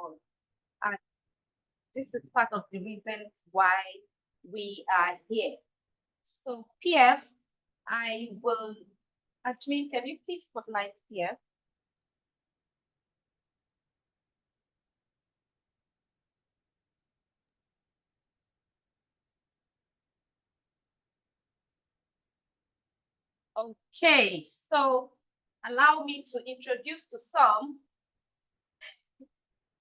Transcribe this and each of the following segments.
us. And this is part of the reasons why we are here. So, PF, I will, Admin, can you please spotlight PF? Okay, so allow me to introduce to some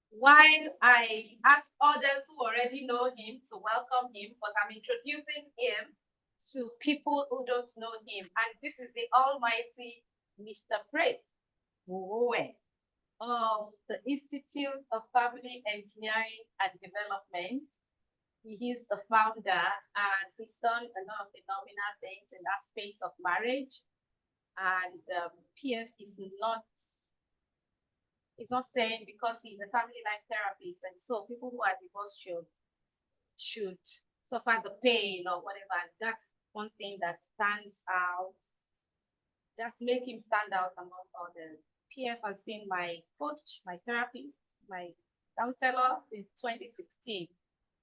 while I ask others who already know him to welcome him, but I'm introducing him to people who don't know him. And this is the almighty Mr. Praise Fowowe of the Institute of Family Engineering and Development. He is the founder and he's done a lot of phenomenal things in that space of marriage. And PF is not saying because he's a family life therapist and so people who are divorced should suffer the pain or whatever. That's one thing that stands out, that make him stand out among others. PF has been my coach, my therapist, my counselor since 2016,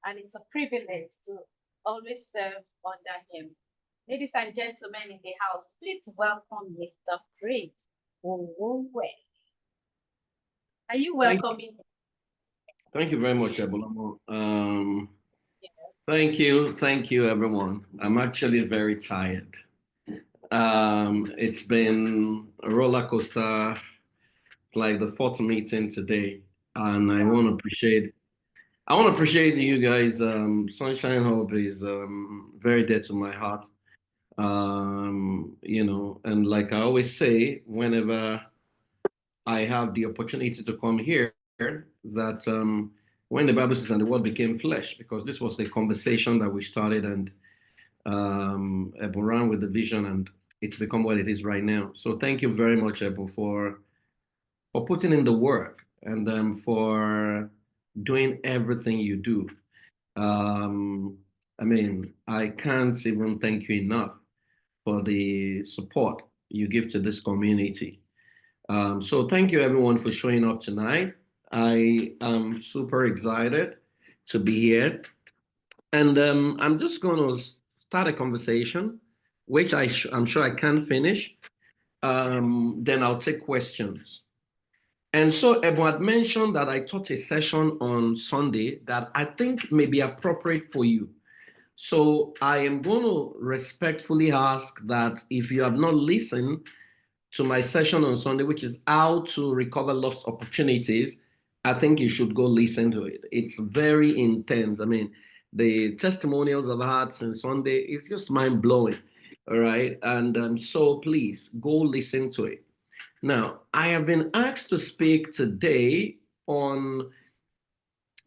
and it's a privilege to always serve under him. Ladies and gentlemen in the house, please welcome Mr. Praise Fowowe. Are you welcoming him? Thank you very much, Ebulamo. Thank you, everyone. I'm actually very tired. It's been a roller coaster, like the fourth meeting today, and I want to appreciate you guys. Sunshine Hub is very dear to my heart. And like I always say, whenever I have the opportunity to come here, that when the Bible says, and the word became flesh, because this was the conversation that we started and Ebu ran with the vision, and it's become what it is right now. So thank you very much, Ebu, for putting in the work and for doing everything you do. I can't even thank you enough for the support you give to this community. So thank you everyone for showing up tonight. I am super excited to be here. And I'm just going to start a conversation, which I'm sure I can finish. Then I'll take questions. And so Ebu had mentioned that I taught a session on Sunday that I think may be appropriate for you. So I am going to respectfully ask that if you have not listened to my session on Sunday, which is how to recover lost opportunities, I think you should go listen to it. It's very intense. I mean, the testimonials I've had since Sunday is just mind blowing. All right. And so please go listen to it. Now, I have been asked to speak today on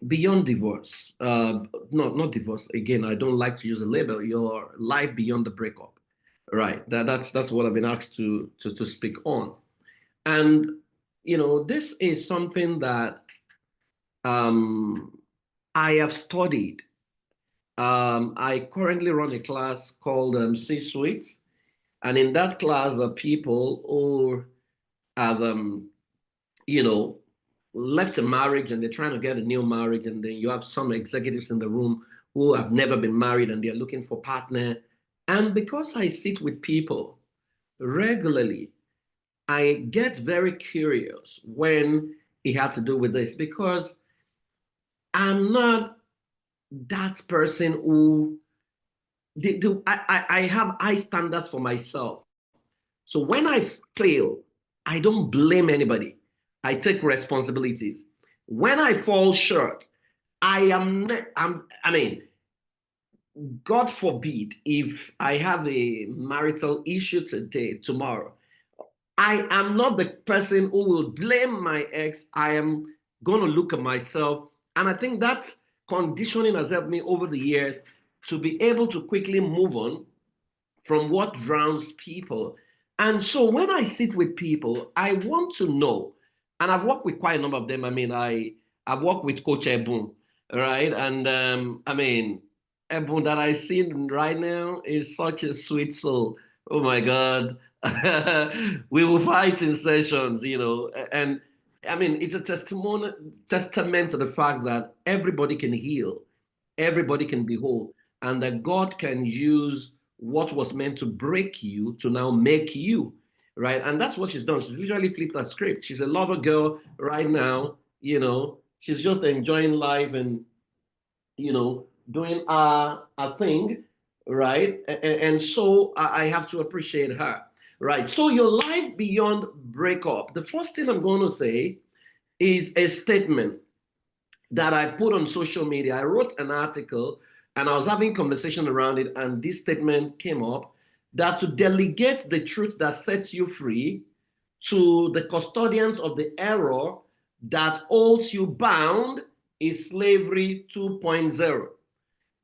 beyond divorce. No, not divorce. Again, I don't like to use a label. Your life beyond the breakup. Right. That's what I've been asked to speak on. And this is something that I have studied. I currently run a class called C-Suite, and in that class are people who have left a marriage and they're trying to get a new marriage, and then you have some executives in the room who have never been married and they're looking for partner. And because I sit with people regularly, I get very curious when it had to do with this, because I'm not that person who I have high standards for myself. So when I fail, I don't blame anybody. I take responsibilities. When I fall short, I mean, God forbid if I have a marital issue today, tomorrow, I am not the person who will blame my ex. I am going to look at myself. And I think that conditioning has helped me over the years to be able to quickly move on from what drowns people. And so when I sit with people, I want to know, and I've worked with quite a number of them. I mean, I've worked with Coach Ebun, right? And Ebun that I see right now is such a sweet soul. Oh my God. We will fight in sessions, and I mean, it's a testament to the fact that everybody can heal, everybody can be whole, and that God can use what was meant to break you to now make you, right? And that's what she's done. She's literally flipped that script. She's a lover girl right now, she's just enjoying life and, doing a thing, right? And so I have to appreciate her, right? So your life beyond breakup. The first thing I'm going to say is a statement that I put on social media. I wrote an article and I was having conversation around it, and this statement came up that to delegate the truth that sets you free to the custodians of the error that holds you bound is slavery 2.0.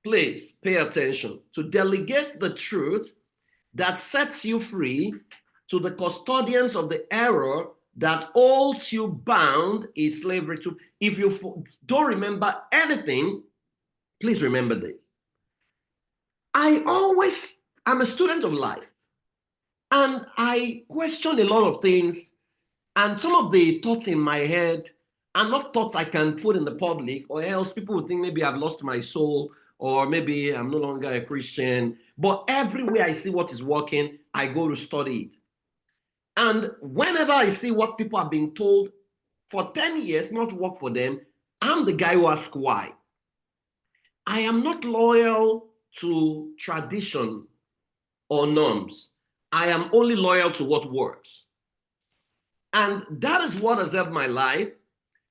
Please pay attention. To delegate the truth that sets you free to the custodians of the error that holds you bound is slavery to. If you don't remember anything, please remember this. I'm a student of life, and I question a lot of things, and some of the thoughts in my head are not thoughts I can put in the public, or else people would think maybe I've lost my soul, or maybe I'm no longer a Christian. But everywhere I see what is working, I go to study it. And whenever I see what people have been told for 10 years not work for them, I'm the guy who asks why. I am not loyal to tradition or norms. I am only loyal to what works. And that is what has helped my life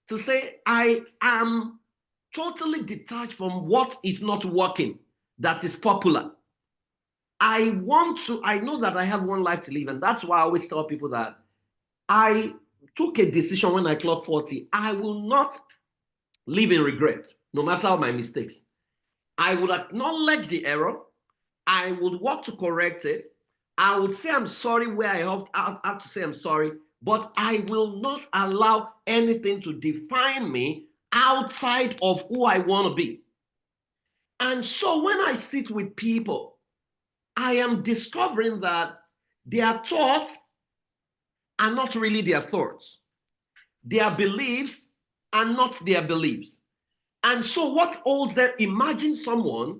to say I am totally detached from what is not working, that is popular. I know that I have one life to live, and that's why I always tell people that I took a decision when I clocked 40. I will not live in regret, no matter my mistakes. I would acknowledge the error. I would work to correct it. I would say I'm sorry where I have to say I'm sorry, but I will not allow anything to define me outside of who I want to be. And so when I sit with people, I am discovering that their thoughts are not really their thoughts. Their beliefs are not their beliefs. And so what holds them? Imagine someone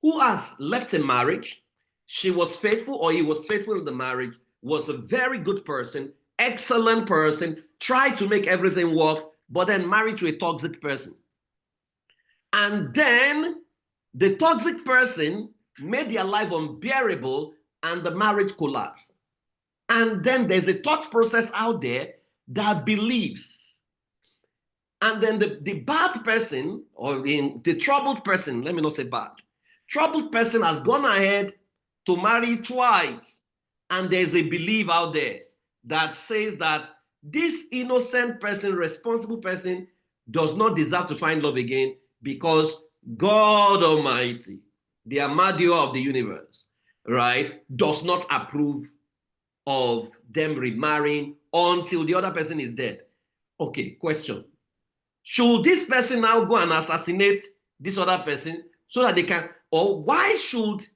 who has left a marriage. She was faithful, or he was faithful in the marriage, was a very good person, excellent person, tried to make everything work, but then married to a toxic person. And then the toxic person made their life unbearable and the marriage collapsed. And then there's a thought process out there that believes. And then the bad person, or the troubled person, let me not say bad, troubled person has gone ahead to marry twice. And there's a belief out there that says that this innocent person, responsible person, does not deserve to find love again because God Almighty, the Amadio of the universe, right, does not approve of them remarrying until the other person is dead. Okay, question. Should this person now go and assassinate this other person so that they can, or why should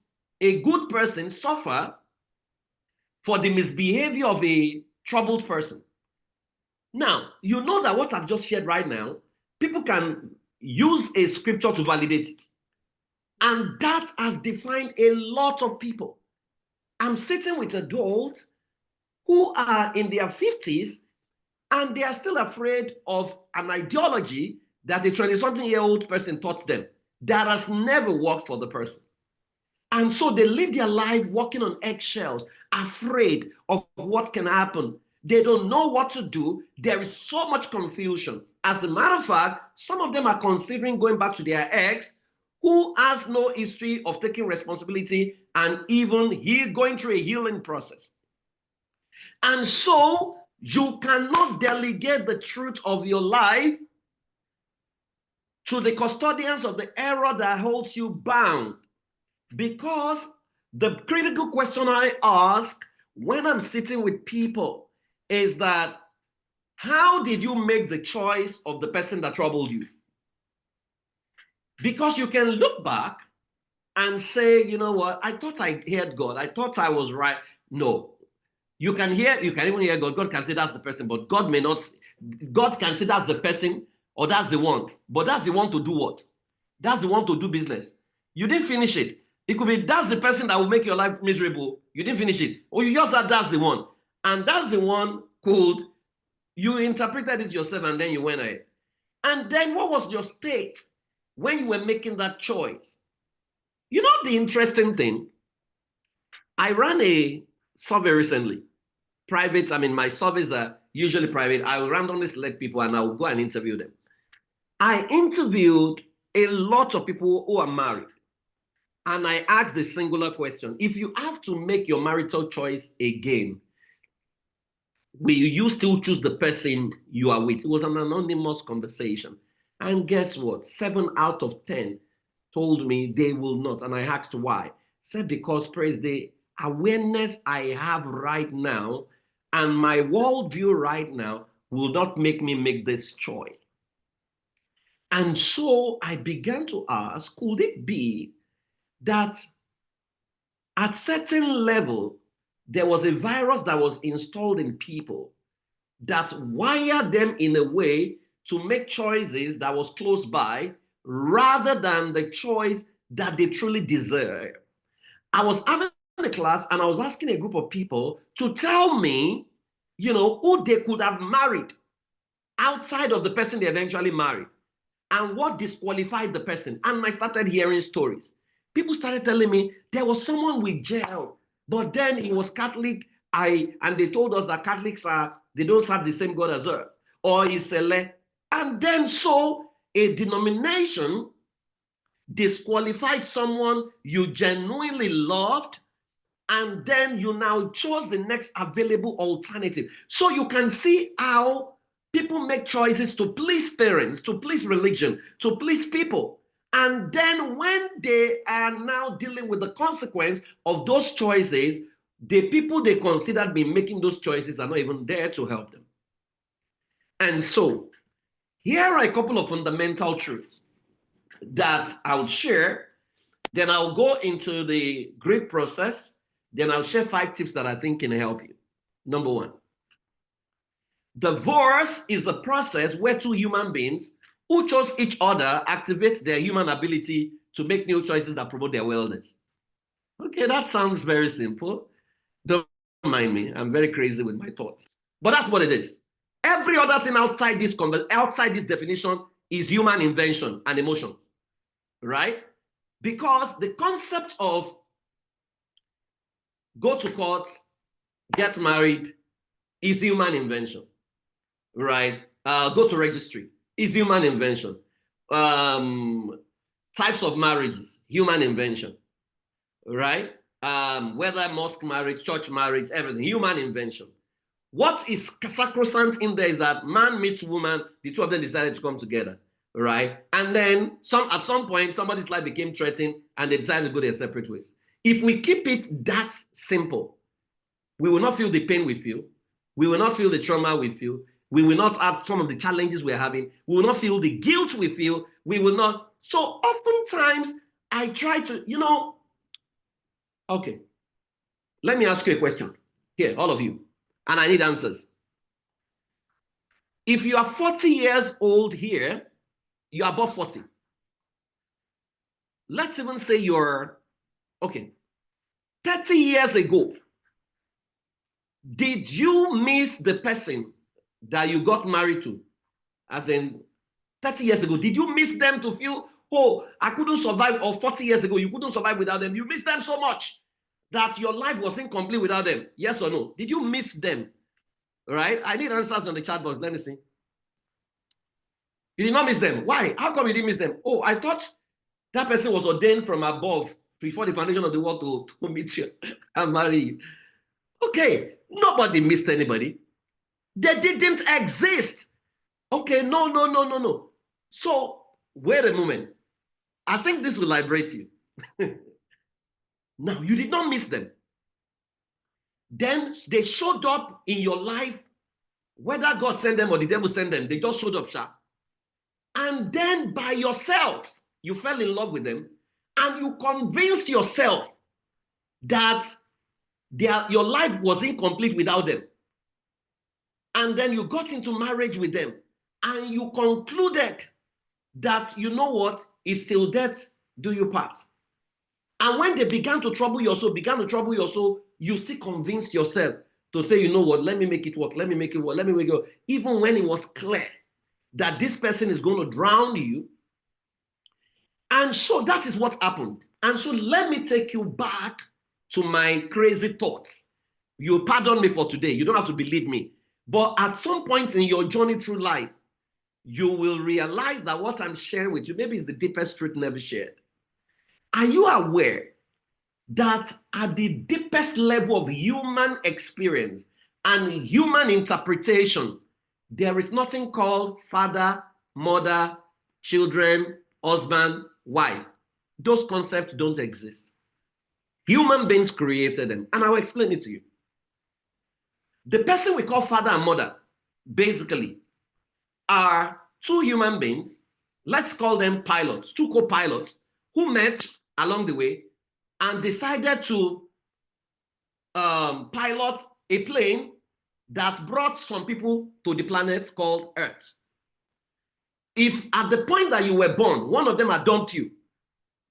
a good person suffer for the misbehavior of a troubled person? Now, you know that what I've just shared right now, people can use a scripture to validate it. And that has defined a lot of people. I'm sitting with adults who are in their 50s and they are still afraid of an ideology that a 20-something-year-old person taught them that has never worked for the person. And so they live their life walking on eggshells, afraid of what can happen. They don't know what to do. There is so much confusion. As a matter of fact, some of them are considering going back to their ex, who has no history of taking responsibility and even going through a healing process. And so you cannot delegate the truth of your life to the custodians of the error that holds you bound. Because the critical question I ask when I'm sitting with people is that, how did you make the choice of the person that troubled you? Because you can look back and say, you know what, I thought I heard God. I thought I was right. No. You can even hear God. God can say that's the person, but God may not. God can say that's the person or that's the one, but that's the one to do what? That's the one to do business. You didn't finish it. It could be that's the person that will make your life miserable. You didn't finish it. Or you just said that's the one. And that's the one could, you interpreted it yourself and then you went ahead. And then what was your state when you were making that choice? You know the interesting thing? I ran a survey recently. Private, I mean, my surveys are usually private. I will randomly select people and I will go and interview them. I interviewed a lot of people who are married. And I asked the singular question: if you have to make your marital choice again, will you still choose the person you are with? It was an anonymous conversation. And guess what? 7 out of 10 told me they will not. And I asked why. I said, because, praise the awareness I have right now and my worldview right now will not make me make this choice. And so I began to ask, could it be that at certain level, there was a virus that was installed in people that wired them in a way to make choices that was close by rather than the choice that they truly deserve. I was having a class and I was asking a group of people to tell me, who they could have married outside of the person they eventually married and what disqualified the person. And I started hearing stories. People started telling me there was someone with jail, but then he was Catholic. And they told us that Catholics they don't serve the same God as us, or he's a and then so a denomination disqualified someone you genuinely loved, and then you now chose the next available alternative. So you can see how people make choices to please parents, to please religion, to please people. And then when they are now dealing with the consequence of those choices, the people they considered be making those choices are not even there to help them. And so here are a couple of fundamental truths that I'll share. Then I'll go into the great process. Then I'll share 5 tips that I think can help you. Number 1, divorce is a process where 2 human beings who chose each other activate their human ability to make new choices that promote their wellness. Okay, that sounds very simple. Don't mind me. I'm very crazy with my thoughts. But that's what it is. Every other thing outside this definition is human invention and emotion, right? Because the concept of go to court, get married is human invention, right? Go to registry is human invention. Types of marriages, human invention, right? Whether mosque marriage, church marriage, everything, human invention. What is sacrosanct in there is that man meets woman, the 2 of them decided to come together, right? And then at some point, somebody's life became threatened and they decided to go their separate ways. If we keep it that simple, we will not feel the pain we feel. We will not feel the trauma we feel. We will not have some of the challenges we're having. We will not feel the guilt we feel. We will not. So oftentimes I try to, okay, let me ask you a question here, all of you, and I need answers. If you are 40 years old here, you are above 40. Let's even say you're, okay, 30 years ago, did you miss the person that you got married to? As in 30 years ago, did you miss them to feel, oh, I couldn't survive, or 40 years ago, you couldn't survive without them? You miss them so much that your life was incomplete without them. Yes or no? Did you miss them? All right? I need answers on the chat box. Let me see. You did not miss them. Why? How come you didn't miss them? Oh, I thought that person was ordained from above before the foundation of the world to meet you and marry you. Okay, nobody missed anybody. They didn't exist. Okay, no. So, wait a moment. I think this will liberate you. Now, you did not miss them. Then they showed up in your life, whether God sent them or the devil sent them, they just showed up sharp. And then by yourself, you fell in love with them and you convinced yourself that your life was incomplete without them. and then you got into marriage with them, and you concluded that, you know what, it's till death do you part. And when they began to trouble your soul, you still convinced yourself to say, you know what, let me make it work, let me make it work, let me make it work. Even when it was clear that this person is going to drown you. And so that is what happened. And so let me take you back to my crazy thoughts. You pardon me for today. You don't have to believe me. But at some point in your journey through life, you will realize that what I'm sharing with you maybe is the deepest truth never shared. Are you aware that at the deepest level of human experience and human interpretation, there is nothing called father, mother, children, husband, wife? Those concepts don't exist. Human beings created them, and I will explain it to you. The person we call father and mother, basically, are two human beings. Let's call them pilots, two co-pilots, who met along the way and decided to pilot a plane that brought some people to the planet called Earth. If at the point that you were born, one of them had dumped you,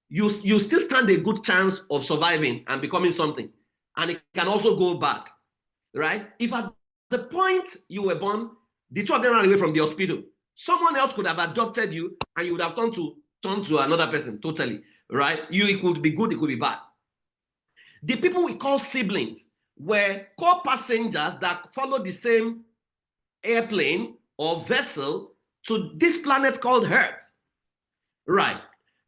you still stand a good chance of surviving and becoming something. And it can also go bad, right? If at the point you were born, the two of them ran away from the hospital, someone else could have adopted you and you would have turned to another person totally, right? It could be good, it could be bad. The people we call siblings were co-passengers that followed the same airplane or vessel to this planet called Earth, right?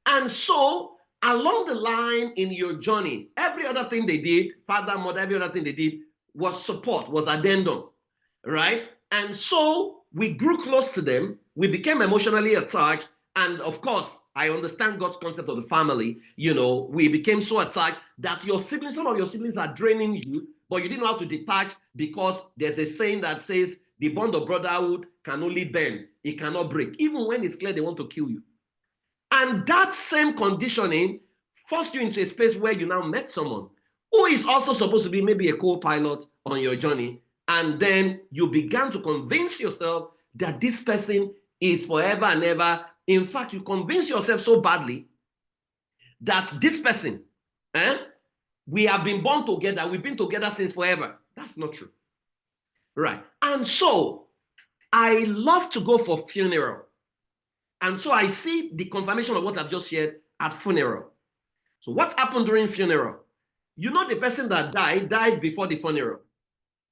And so along the line in your journey, every other thing they did, father, mother, every other thing they did was support, was addendum, right? And so we grew close to them, we became emotionally attached, and of course, I understand God's concept of the family. We became so attached that some of your siblings are draining you, but you didn't know how to detach, because there's a saying that says the bond of brotherhood can only bend, it cannot break, even when it's clear they want to kill you. And that same conditioning forced you into a space where you now met someone who is also supposed to be maybe a co-pilot on your journey. And then you began to convince yourself that this person is forever and ever. In fact, you convince yourself so badly that this person, we have been born together, we've been together since forever. That's not true. Right. And so I love to go for funeral. And so I see the confirmation of what I've just shared at funeral. So what happened during funeral? The person that died before the funeral.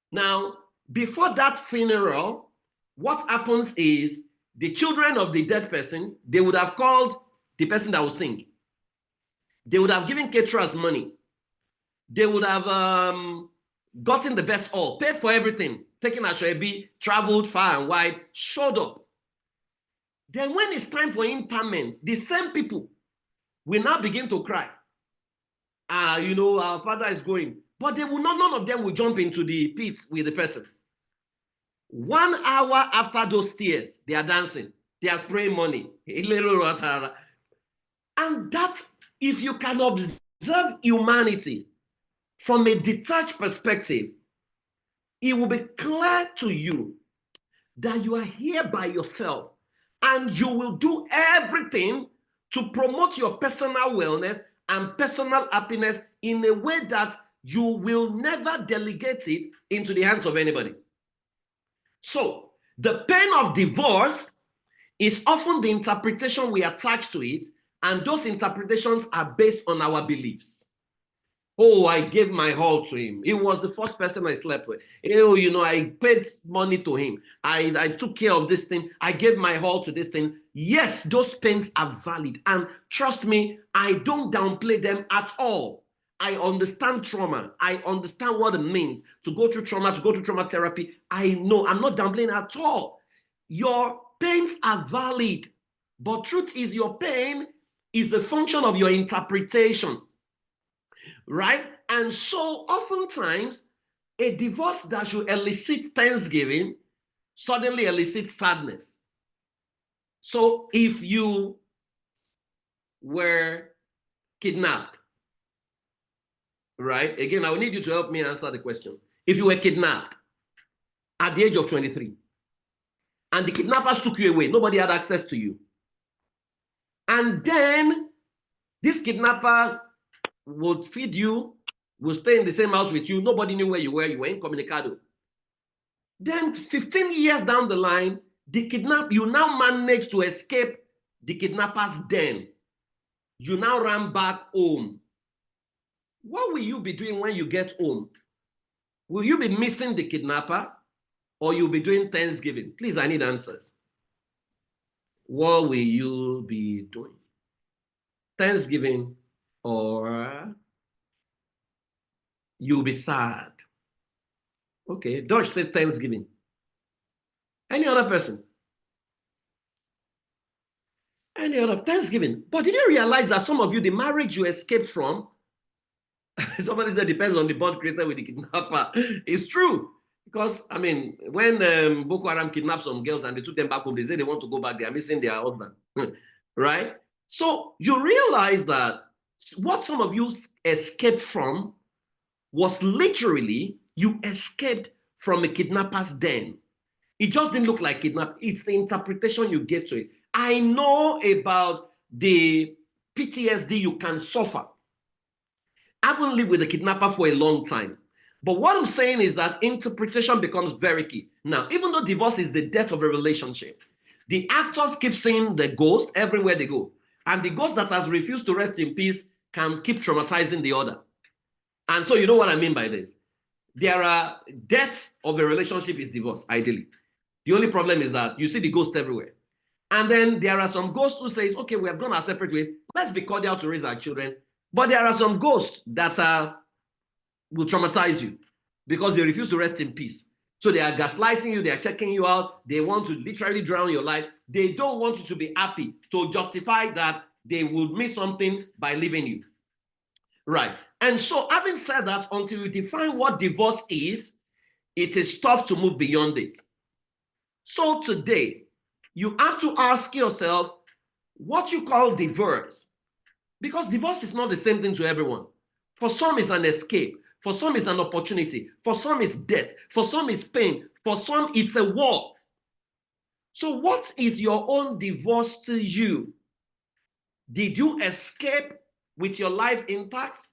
Now, before that funeral, what happens is the children of the dead person, they would have called the person that will sing. They would have given caterers money. They would have gotten the best all, paid for everything, taken Ashwebi, traveled far and wide, showed up. Then when it's time for interment, the same people will now begin to cry. Our father is going. But none of them will jump into the pit with the person. 1 hour after those tears, they are dancing. They are spraying money. And that, if you can observe humanity from a detached perspective, it will be clear to you that you are here by yourself and you will do everything to promote your personal wellness and personal happiness in a way that you will never delegate it into the hands of anybody. So the pain of divorce is often the interpretation we attach to it, and those interpretations are based on our beliefs. Oh, I gave my all to him. He was the first person I slept with. I paid money to him. I took care of this thing. I gave my all to this thing. Yes, those pains are valid. And trust me, I don't downplay them at all. I understand trauma. I understand what it means to go through trauma, to go through trauma therapy. I know, I'm not downplaying at all. Your pains are valid. But truth is, your pain is a function of your interpretation. Right? And so oftentimes, a divorce that should elicit thanksgiving suddenly elicits sadness. So if you were kidnapped, right? Again, I will need you to help me answer the question. If you were kidnapped at the age of 23. And the kidnappers took you away. Nobody had access to you. And then this kidnapper would feed you, would stay in the same house with you. Nobody knew where you were. You were incommunicado. Then 15 years down the line, you now managed to escape the kidnapper's den. You now ran back home. What will you be doing when you get home? Will you be missing the kidnapper, or you'll be doing Thanksgiving? Please, I need answers. What will you be doing? Thanksgiving, or you'll be sad? Okay, Dodge said Thanksgiving. Any other person? Any other Thanksgiving? But did you realize that some of you, the marriage you escaped from, somebody said depends on the bond created with the kidnapper. It's true. Because, I mean, when Boko Haram kidnapped some girls and they took them back home, they say they want to go back, they are missing their husband. Right? So you realize that what some of you escaped from was literally you escaped from a kidnapper's den. It just didn't look like kidnap. It's the interpretation you gave to it. I know about the PTSD you can suffer. I haven't lived with a kidnapper for a long time. But what I'm saying is that interpretation becomes very key. Now, even though divorce is the death of a relationship, the actors keep seeing the ghost everywhere they go. And the ghost that has refused to rest in peace can keep traumatizing the other. And so you know what I mean by this. There are deaths of a relationship is divorce, ideally. The only problem is that you see the ghost everywhere. And then there are some ghosts who says, okay, we have gone our separate ways. Let's be cordial to raise our children. But there are some ghosts that will traumatize you because they refuse to rest in peace. So they are gaslighting you. They are checking you out. They want to literally drown your life. They don't want you to be happy to justify that they will miss something by leaving you. Right. And so having said that, until you define what divorce is, it is tough to move beyond it. So today, you have to ask yourself what you call divorce. Because divorce is not the same thing to everyone. For some, it's an escape. For some, it's an opportunity. For some, it's death. For some, it's pain. For some, it's a war. So what is your own divorce to you? Did you escape with your life intact?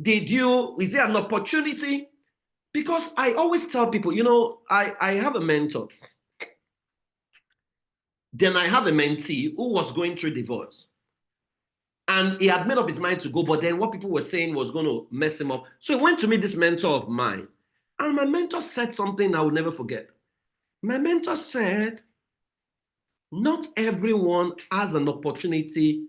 Is there an opportunity? Because I always tell people, you know, I have a mentor. Then I have a mentee who was going through divorce. And he had made up his mind to go, but then what people were saying was going to mess him up. So he went to meet this mentor of mine. And my mentor said something I will never forget. My mentor said, not everyone has an opportunity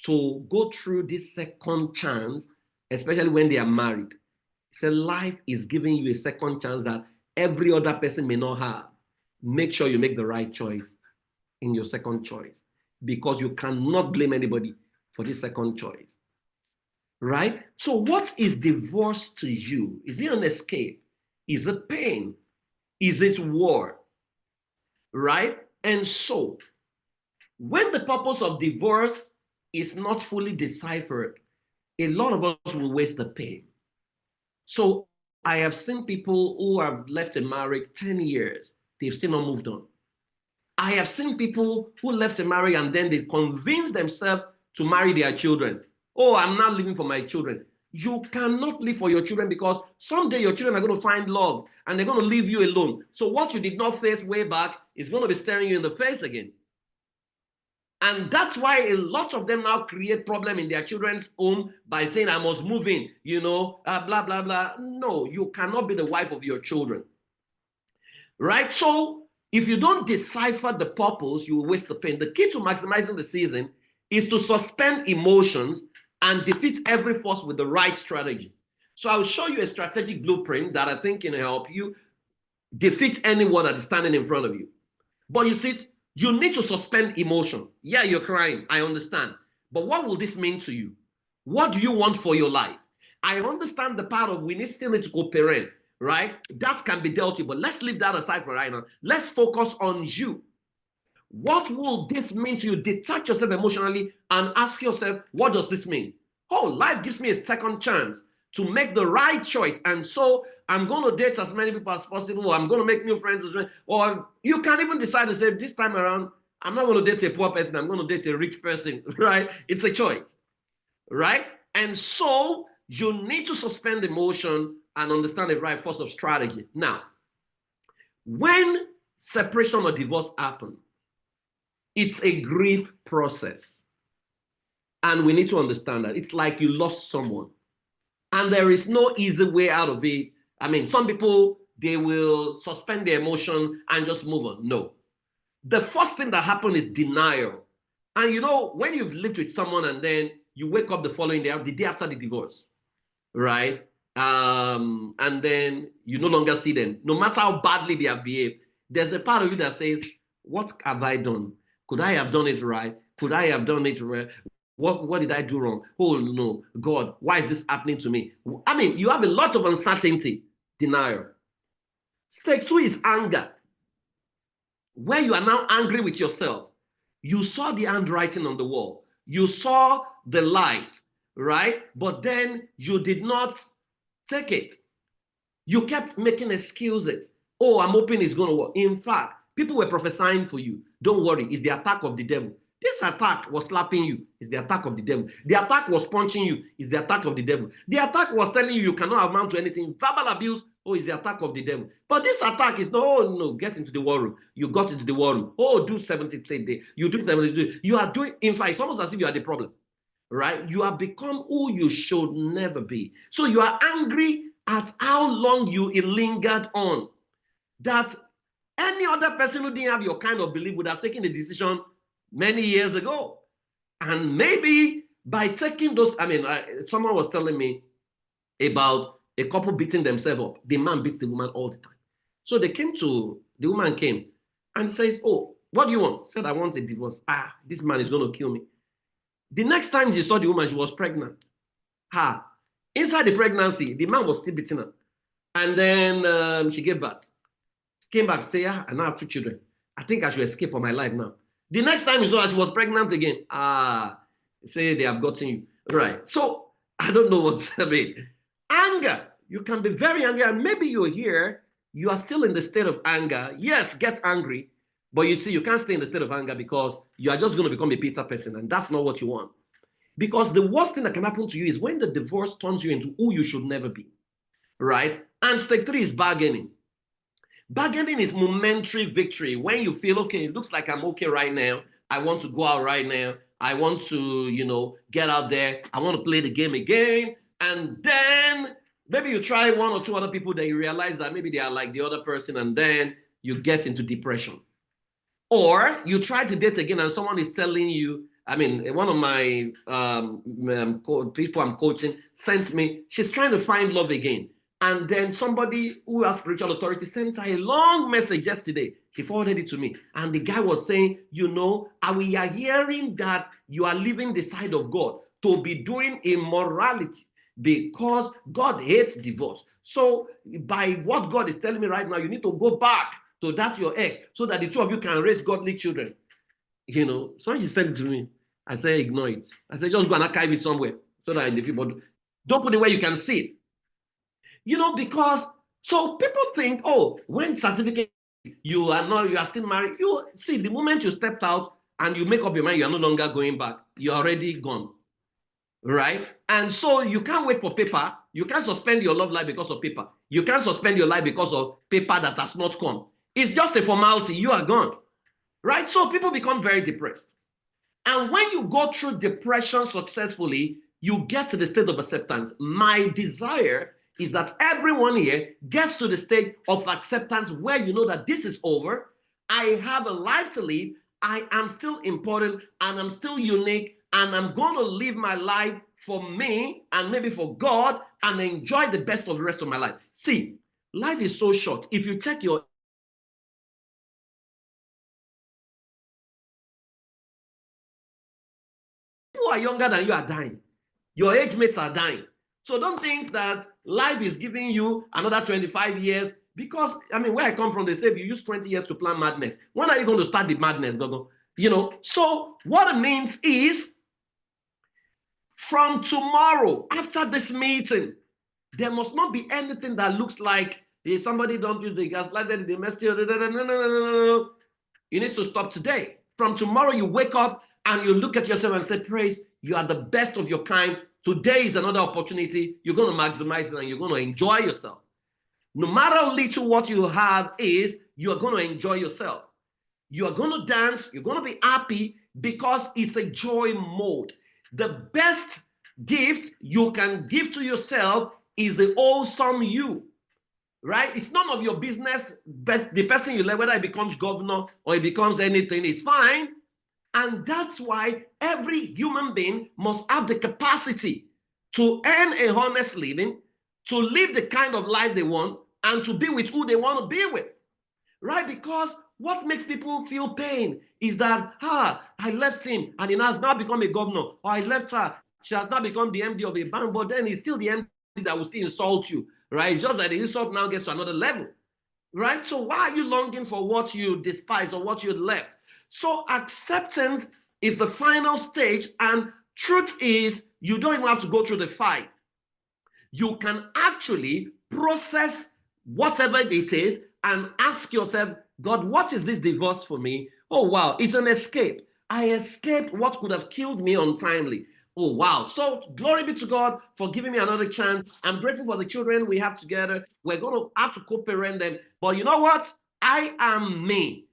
to go through this second chance, especially when they are married. He said, life is giving you a second chance that every other person may not have. Make sure you make the right choice in your second choice, because you cannot blame anybody for this second choice. Right? So what is divorce to you? Is it an escape? Is it pain? Is it war? Right? And so when the purpose of divorce is not fully deciphered, a lot of us will waste the pain. So I have seen people who have left a marriage 10 years, they've still not moved on. I have seen people who left a marriage and then they convince themselves to marry their children. Oh, I'm not living for my children. You cannot live for your children, because someday your children are going to find love and they're going to leave you alone. So what you did not face way back is going to be staring you in the face again. And that's why a lot of them now create problem in their children's home by saying, I must move in, you know, blah, blah, blah. No, you cannot be the wife of your children. Right? So if you don't decipher the purpose, you will waste the pain. The key to maximizing the season is to suspend emotions and defeat every force with the right strategy. So I'll show you a strategic blueprint that I think can help you defeat anyone that is standing in front of you. But you see, you need to suspend emotion. Yeah, you're crying. I understand. But what will this mean to you? What do you want for your life? I understand the part of still need to cooperate, right? That can be dealt with, but let's leave that aside for right now. Let's focus on you. What will this mean to you? Detach yourself emotionally and ask yourself, what does this mean? Oh, life gives me a second chance. to make the right choice. And so I'm going to date as many people as possible, or I'm going to make new friends, or you can even decide to say, this time around, I'm not going to date a poor person, I'm going to date a rich person, right? It's a choice, right? And so you need to suspend emotion and understand the right force of strategy. Now, when separation or divorce happen, it's a grief process. And we need to understand that it's like you lost someone. And there is no easy way out of it. I mean, some people, they will suspend their emotion and just move on. No. The first thing that happens is denial. And you know, when you've lived with someone and then you wake up the following day, the day after the divorce, right? And then you no longer see them. No matter how badly they have behaved, there's a part of you that says, what have I done? Could I have done it right? Could I have done it right? What did I do wrong? Oh no, God, why is this happening to me? I mean, you have a lot of uncertainty, denial. Step 2 is anger, where you are now angry with yourself. You saw the handwriting on the wall. You saw the light, right? But then you did not take it. You kept making excuses. Oh, I'm hoping it's going to work. In fact, people were prophesying for you. Don't worry, it's the attack of the devil. This attack was slapping you. It's the attack of the devil. The attack was punching you. It's the attack of the devil. The attack was telling you you cannot amount to anything. Verbal abuse, oh, it's the attack of the devil. But this attack is no, oh, no, get into the war room. You got into the war room. Oh, do 78 days. You do 72. You are doing, in fact, it's almost as if you are the problem, right? You have become who you should never be. So you are angry at how long you lingered on. That any other person who didn't have your kind of belief would have taken the decision many years ago. And maybe by taking those, I mean, someone was telling me about a couple beating themselves up. The man beats the woman all the time. So the woman came and says, oh, what do you want? Said, I want a divorce. Ah, this man is going to kill me. The next time she saw the woman, she was pregnant. Inside the pregnancy, the man was still beating her. And then she gave birth. Came back to say, I now have 2 children. I think I should escape for my life now. The next time you saw her, she was pregnant again. Say they have gotten you. Right. So I don't know what's happening. Anger. You can be very angry. And maybe you're here, you are still in the state of anger. Yes, get angry. But you see, you can't stay in the state of anger because you are just going to become a pizza person. And that's not what you want. Because the worst thing that can happen to you is when the divorce turns you into who you should never be. Right? And step 3 is bargaining. Bargaining is momentary victory. When you feel, okay, it looks like I'm okay right now. I want to go out right now. I want to, get out there. I want to play the game again. And then maybe you try 1 or 2 other people that you realize that maybe they are like the other person, and then you get into depression. Or you try to date again and someone is telling you, I mean, one of my people I'm coaching sent me, she's trying to find love again. And then somebody who has spiritual authority sent her a long message yesterday. She forwarded it to me. And the guy was saying, we are hearing that you are leaving the side of God to be doing immorality because God hates divorce. So by what God is telling me right now, you need to go back to that your ex so that the 2 of you can raise godly children. So when she sent it to me, I said, ignore it. I said, just go and archive it somewhere so that in the future, don't put it where you can see it. Because so people think, oh, when certificate, you are still married. You see, the moment you stepped out and you make up your mind, you are no longer going back. You're already gone, right? And so you can't wait for paper. You can't suspend your love life because of paper. You can't suspend your life because of paper that has not come. It's just a formality. You are gone, right? So people become very depressed. And when you go through depression successfully, you get to the state of acceptance. My desire is that everyone here gets to the state of acceptance where you know that this is over. I have a life to live. I am still important and I'm still unique and I'm going to live my life for me and maybe for God and enjoy the best of the rest of my life. See, life is so short. If you check your people are younger than you are dying. Your age mates are dying. So don't think that life is giving you another 25 years because, where I come from, they say if you use 20 years to plan madness, when are you going to start the madness, Gogo? So what it means is from tomorrow, after this meeting, There must not be anything that looks like somebody don't use the gas light, they mess you. No. It needs to stop today. From tomorrow, you wake up and you look at yourself and say, Praise, you are the best of your kind. Today is another opportunity. You're going to maximize it and you're going to enjoy yourself. No matter how little what you have is, you are going to enjoy yourself. You are going to dance. You're going to be happy because it's a joy mode. The best gift you can give to yourself is the wholesome you, right? It's none of your business, but the person you love, whether it becomes governor or it becomes anything, is fine. And that's why every human being must have the capacity to earn a honest living, to live the kind of life they want, and to be with who they want to be with, right? Because what makes people feel pain is that, I left him and he has now become a governor, or I left her, she has now become the MD of a bank, but then he's still the MD that will still insult you, right? It's just that the insult now gets to another level, right? So why are you longing for what you despise or what you left? So acceptance is the final stage, and truth is you don't even have to go through the fight. You can actually process whatever it is and ask yourself, God, what is this divorce for me? Oh, wow, it's an escape. I escaped what could have killed me untimely. Oh, wow. So glory be to God for giving me another chance. I'm grateful for the children we have together. We're going to have to co-parent them. But you know what? I am me.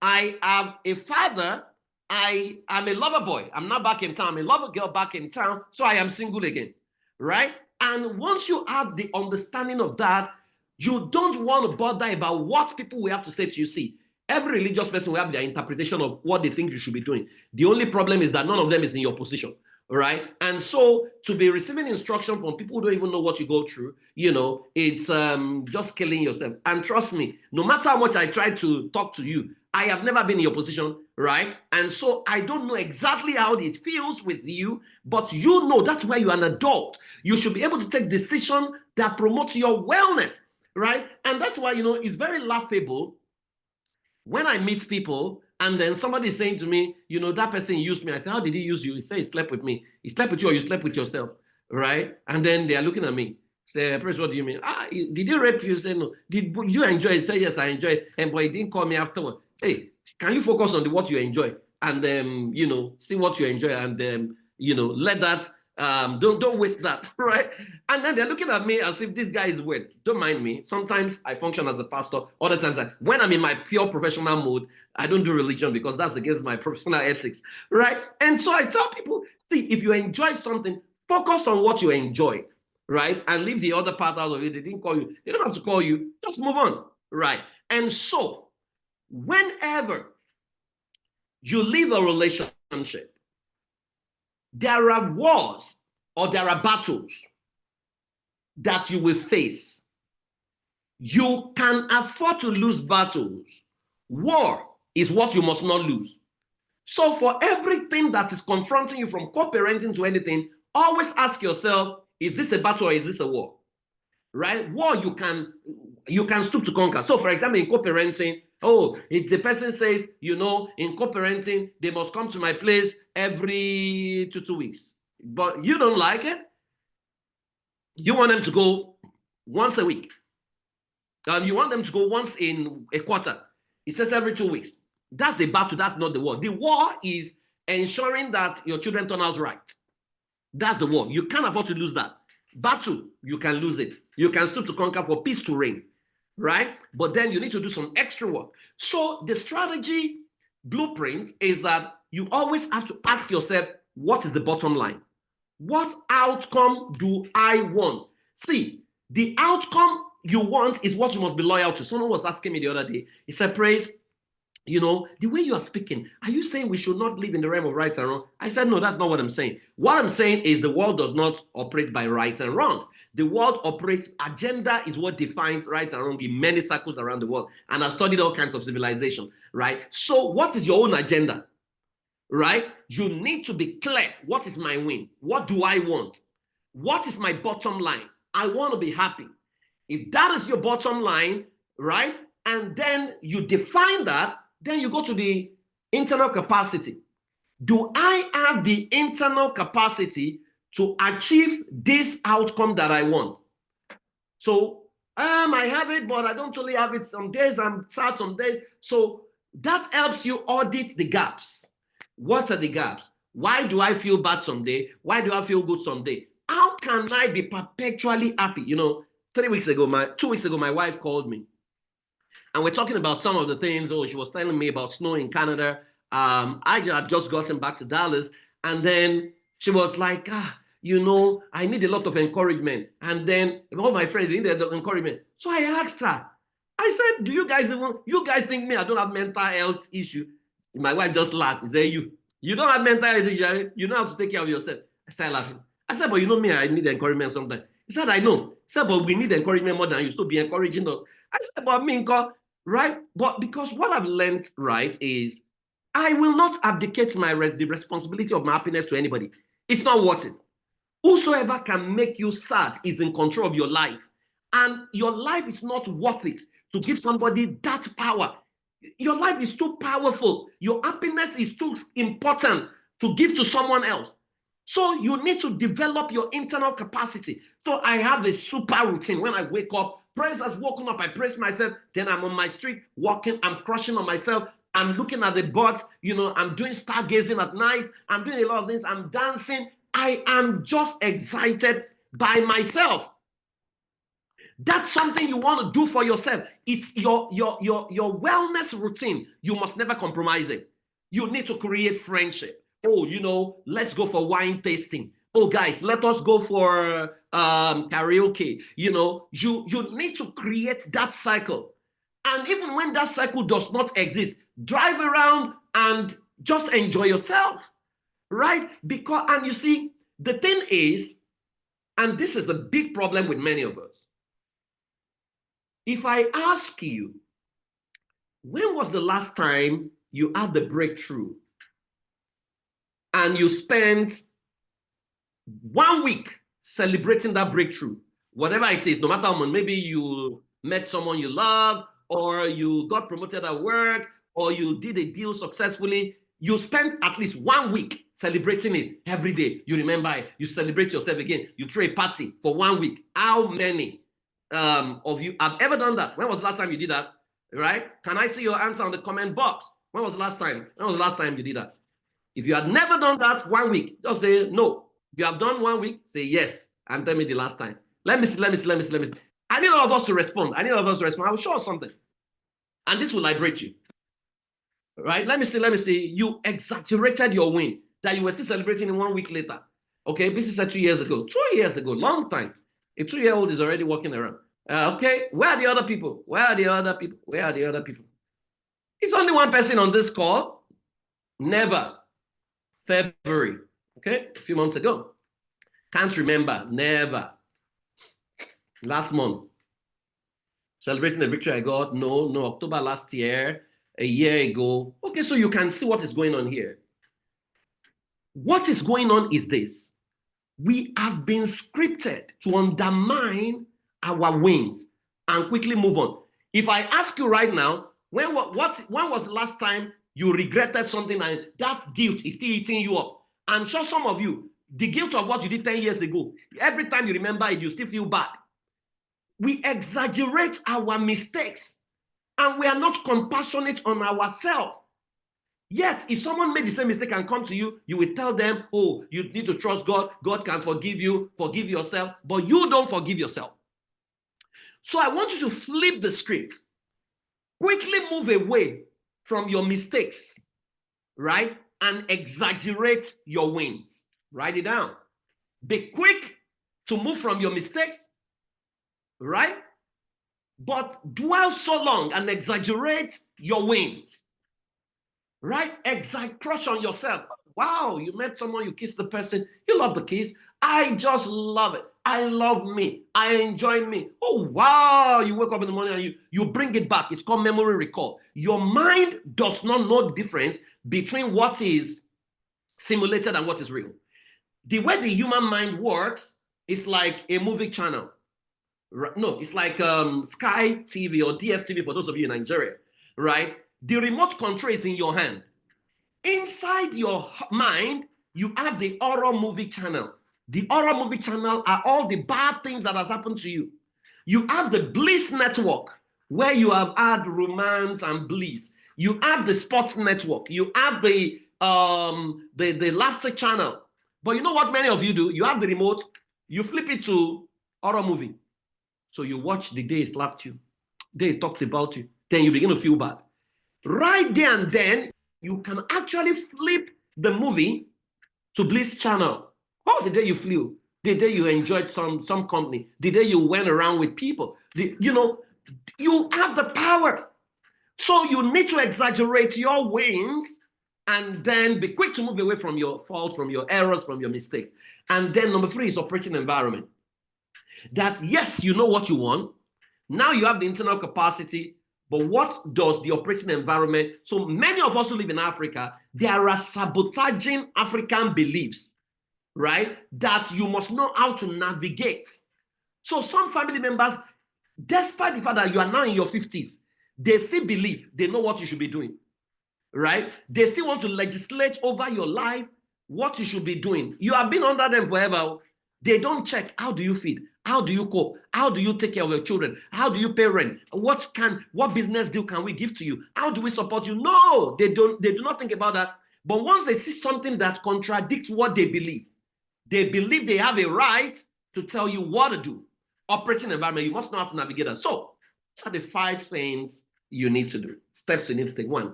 I am a father. I am a lover boy. I'm not back in town. I'm a lover girl back in town. So I am single again, right? And once you have the understanding of that, you don't want to bother about what people will have to say to you. See, every religious person will have their interpretation of what they think you should be doing. The only problem is that none of them is in your position, right? And so to be receiving instruction from people who don't even know what you go through, it's just killing yourself. And trust me, no matter how much I try to talk to you, I have never been in your position, right? And so I don't know exactly how it feels with you, but that's why you're an adult. You should be able to take decisions that promote your wellness, right? And that's why, it's very laughable when I meet people and then somebody is saying to me, that person used me. I say, how did he use you? He said he slept with me. He slept with you or you slept with yourself, right? And then they are looking at me. Say, Prince, what do you mean? Did he rape you? Say, no. Did you enjoy it? Say, yes, I enjoyed it. And boy, he didn't call me afterward. Hey, can you focus on what you enjoy and see what you enjoy and let that don't waste that, right? And then they're looking at me as if this guy is weird. Don't mind me. Sometimes I function as a pastor. Other times, when I'm in my pure professional mode, I don't do religion because that's against my professional ethics, right? And so I tell people, see, if you enjoy something, focus on what you enjoy, right? And leave the other part out of it. They didn't call you. They don't have to call you. Just move on, right? And so whenever you leave a relationship, there are wars or there are battles that you will face. You can afford to lose battles. War is what you must not lose. So for everything that is confronting you from co-parenting to anything, always ask yourself, is this a battle or is this a war? Right? War you can stoop to conquer. So for example, in co-parenting, if the person says, in co-parenting, they must come to my place every 2 weeks, but you don't like it, you want them to go once a week. You want them to go once in a quarter. It says every 2 weeks. That's a battle. That's not the war. The war is ensuring that your children turn out right. That's the war. You can't afford to lose that. Battle, you can lose it. You can stoop to conquer for peace to reign, right? But then you need to do some extra work. So the strategy blueprint is that you always have to ask yourself, what is the bottom line? What outcome do I want? See, the outcome you want is what you must be loyal to. Someone was asking me the other day. He said, Praise, the way you are speaking, are you saying we should not live in the realm of right and wrong? I said, no, that's not what I'm saying. What I'm saying is the world does not operate by right and wrong. The world operates, agenda is what defines right and wrong in many circles around the world. And I've studied all kinds of civilization, right? So what is your own agenda, right? You need to be clear. What is my win? What do I want? What is my bottom line? I want to be happy. If that is your bottom line, right? And then you define that, then you go to the internal capacity. Do I have the internal capacity to achieve this outcome that I want? So I have it, but I don't totally have it. Some days I'm sad, some days. So that helps you audit the gaps. What are the gaps? Why do I feel bad someday? Why do I feel good someday? How can I be perpetually happy? 2 weeks ago, my wife called me, and we're talking about some of the things. Oh, she was telling me about snow in Canada. I had just gotten back to Dallas, and then she was like, I need a lot of encouragement. And then all my friends needed encouragement. So I asked her, I said, you guys think me, I don't have mental health issue? My wife just laughed. She said, you don't have mental health issue, you don't have to take care of yourself. I started laughing. I said, but you know me, I need encouragement sometimes. He said, I know. He said, but we need encouragement more than you, so be encouraging us. I said, but me, right? But because what I've learned, right, is I will not abdicate the responsibility of my happiness to anybody. It's not worth it. Whosoever can make you sad is in control of your life. And your life is not worth it to give somebody that power. Your life is too powerful. Your happiness is too important to give to someone else. So you need to develop your internal capacity. So I have a super routine. When I wake up, praise has woken up, I praise myself. Then I'm on my street walking, I'm crushing on myself. I'm looking at the birds, I'm doing stargazing at night. I'm doing a lot of things. I'm dancing. I am just excited by myself. That's something you want to do for yourself. It's your wellness routine. You must never compromise it. You need to create friendship. Oh, let's go for wine tasting. Oh, guys, let us go for karaoke. You need to create that cycle. And even when that cycle does not exist, drive around and just enjoy yourself, right? And you see, the thing is, and this is the big problem with many of us. If I ask you, when was the last time you had the breakthrough and you spent 1 week celebrating that breakthrough, whatever it is, no matter how much, maybe you met someone you love, or you got promoted at work, or you did a deal successfully, you spent at least 1 week celebrating it every day. You remember it, you celebrate yourself again, you throw a party for 1 week. How many of you have ever done that? When was the last time you did that? Right? Can I see your answer on the comment box? When was the last time? When was the last time you did that? If you had never done that 1 week, just say no. If you have done 1 week, say yes, and tell me the last time. Let me see. I need all of us to respond. I will show us something. And this will liberate you. Right? Let me see. You exaggerated your win that you were still celebrating 1 week later. Okay, this is 2 years ago. 2 years ago, long time. A 2-year-old is already walking around. Okay, where are the other people? It's only one person on this call. Never. February. Okay, a few months ago. Can't remember. Never. Last month. Celebrating the victory I got. No. October last year. A year ago. Okay, so you can see what is going on here. What is going on is this. We have been scripted to undermine our wins and quickly move on. If I ask you right now, when was the last time you regretted something and that guilt is still eating you up? I'm sure some of you, the guilt of what you did 10 years ago, every time you remember it, you still feel bad. We exaggerate our mistakes and we are not compassionate on ourselves. Yet, if someone made the same mistake and come to you, you will tell them, oh, you need to trust God. God can forgive you, forgive yourself, but you don't forgive yourself. So I want you to flip the script. Quickly move away from your mistakes, right? And exaggerate your wins. Write it down. Be quick to move from your mistakes, right? But dwell so long and exaggerate your wins. Right? Crush on yourself. Wow, you met someone, you kissed the person, you love the kiss. I just love it. I love me. I enjoy me. Oh, wow. You wake up in the morning and you bring it back. It's called memory recall. Your mind does not know the difference between what is simulated and what is real. The way the human mind works is like a movie channel. No, it's like Sky TV or DSTV for those of you in Nigeria, right? The remote control is in your hand. Inside your mind, you have the horror movie channel. The horror movie channel are all the bad things that has happened to you. You have the Bliss Network, where you have had romance and bliss. You have the Sports Network. You have the Laughter Channel. But you know what many of you do? You have the remote, you flip it to horror movie. So you watch the day he slapped you, they talked about you, then you begin to feel bad. Right there and then, you can actually flip the movie to Bliss Channel. Oh, the day you flew, the day you enjoyed some company, the day you went around with people. You have the power. So you need to exaggerate your wins and then be quick to move away from your faults, from your errors, from your mistakes. And then number 3 is operating environment. That yes, you know what you want. Now you have the internal capacity, but what does the operating environment? So many of us who live in Africa, there are sabotaging African beliefs, right? That you must know how to navigate. So some family members, despite the fact that you are now in your 50s, they still believe they know what you should be doing, right? They still want to legislate over your life, what you should be doing. You have been under them forever. They don't check, how do you feed? How do you cope? How do you take care of your children? How do you pay rent? What business deal can we give to you? How do we support you? No, they do not think about that. But once they see something that contradicts what they believe they have a right to tell you what to do. Operating environment, you must know how to navigate that. So, these are the 5 things you need to do. Steps you need to take. 1,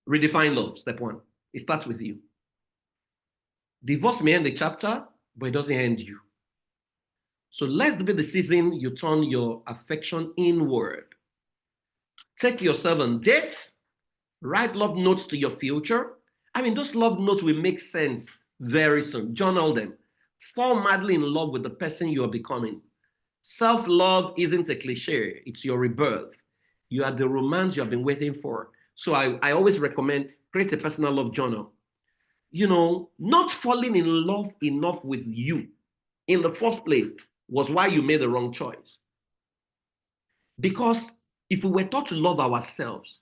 redefine love. Step 1. It starts with you. Divorce may end the chapter, but it doesn't end you. So let's be the season you turn your affection inward. Take yourself on dates. Write love notes to your future. I mean, those love notes will make sense very soon. Journal them. Fall madly in love with the person you are becoming. Self-love isn't a cliche. It's your rebirth. You are the romance you have been waiting for. So I always recommend create a personal love journal. Not falling in love enough with you in the first place was why you made the wrong choice. Because if we were taught to love ourselves,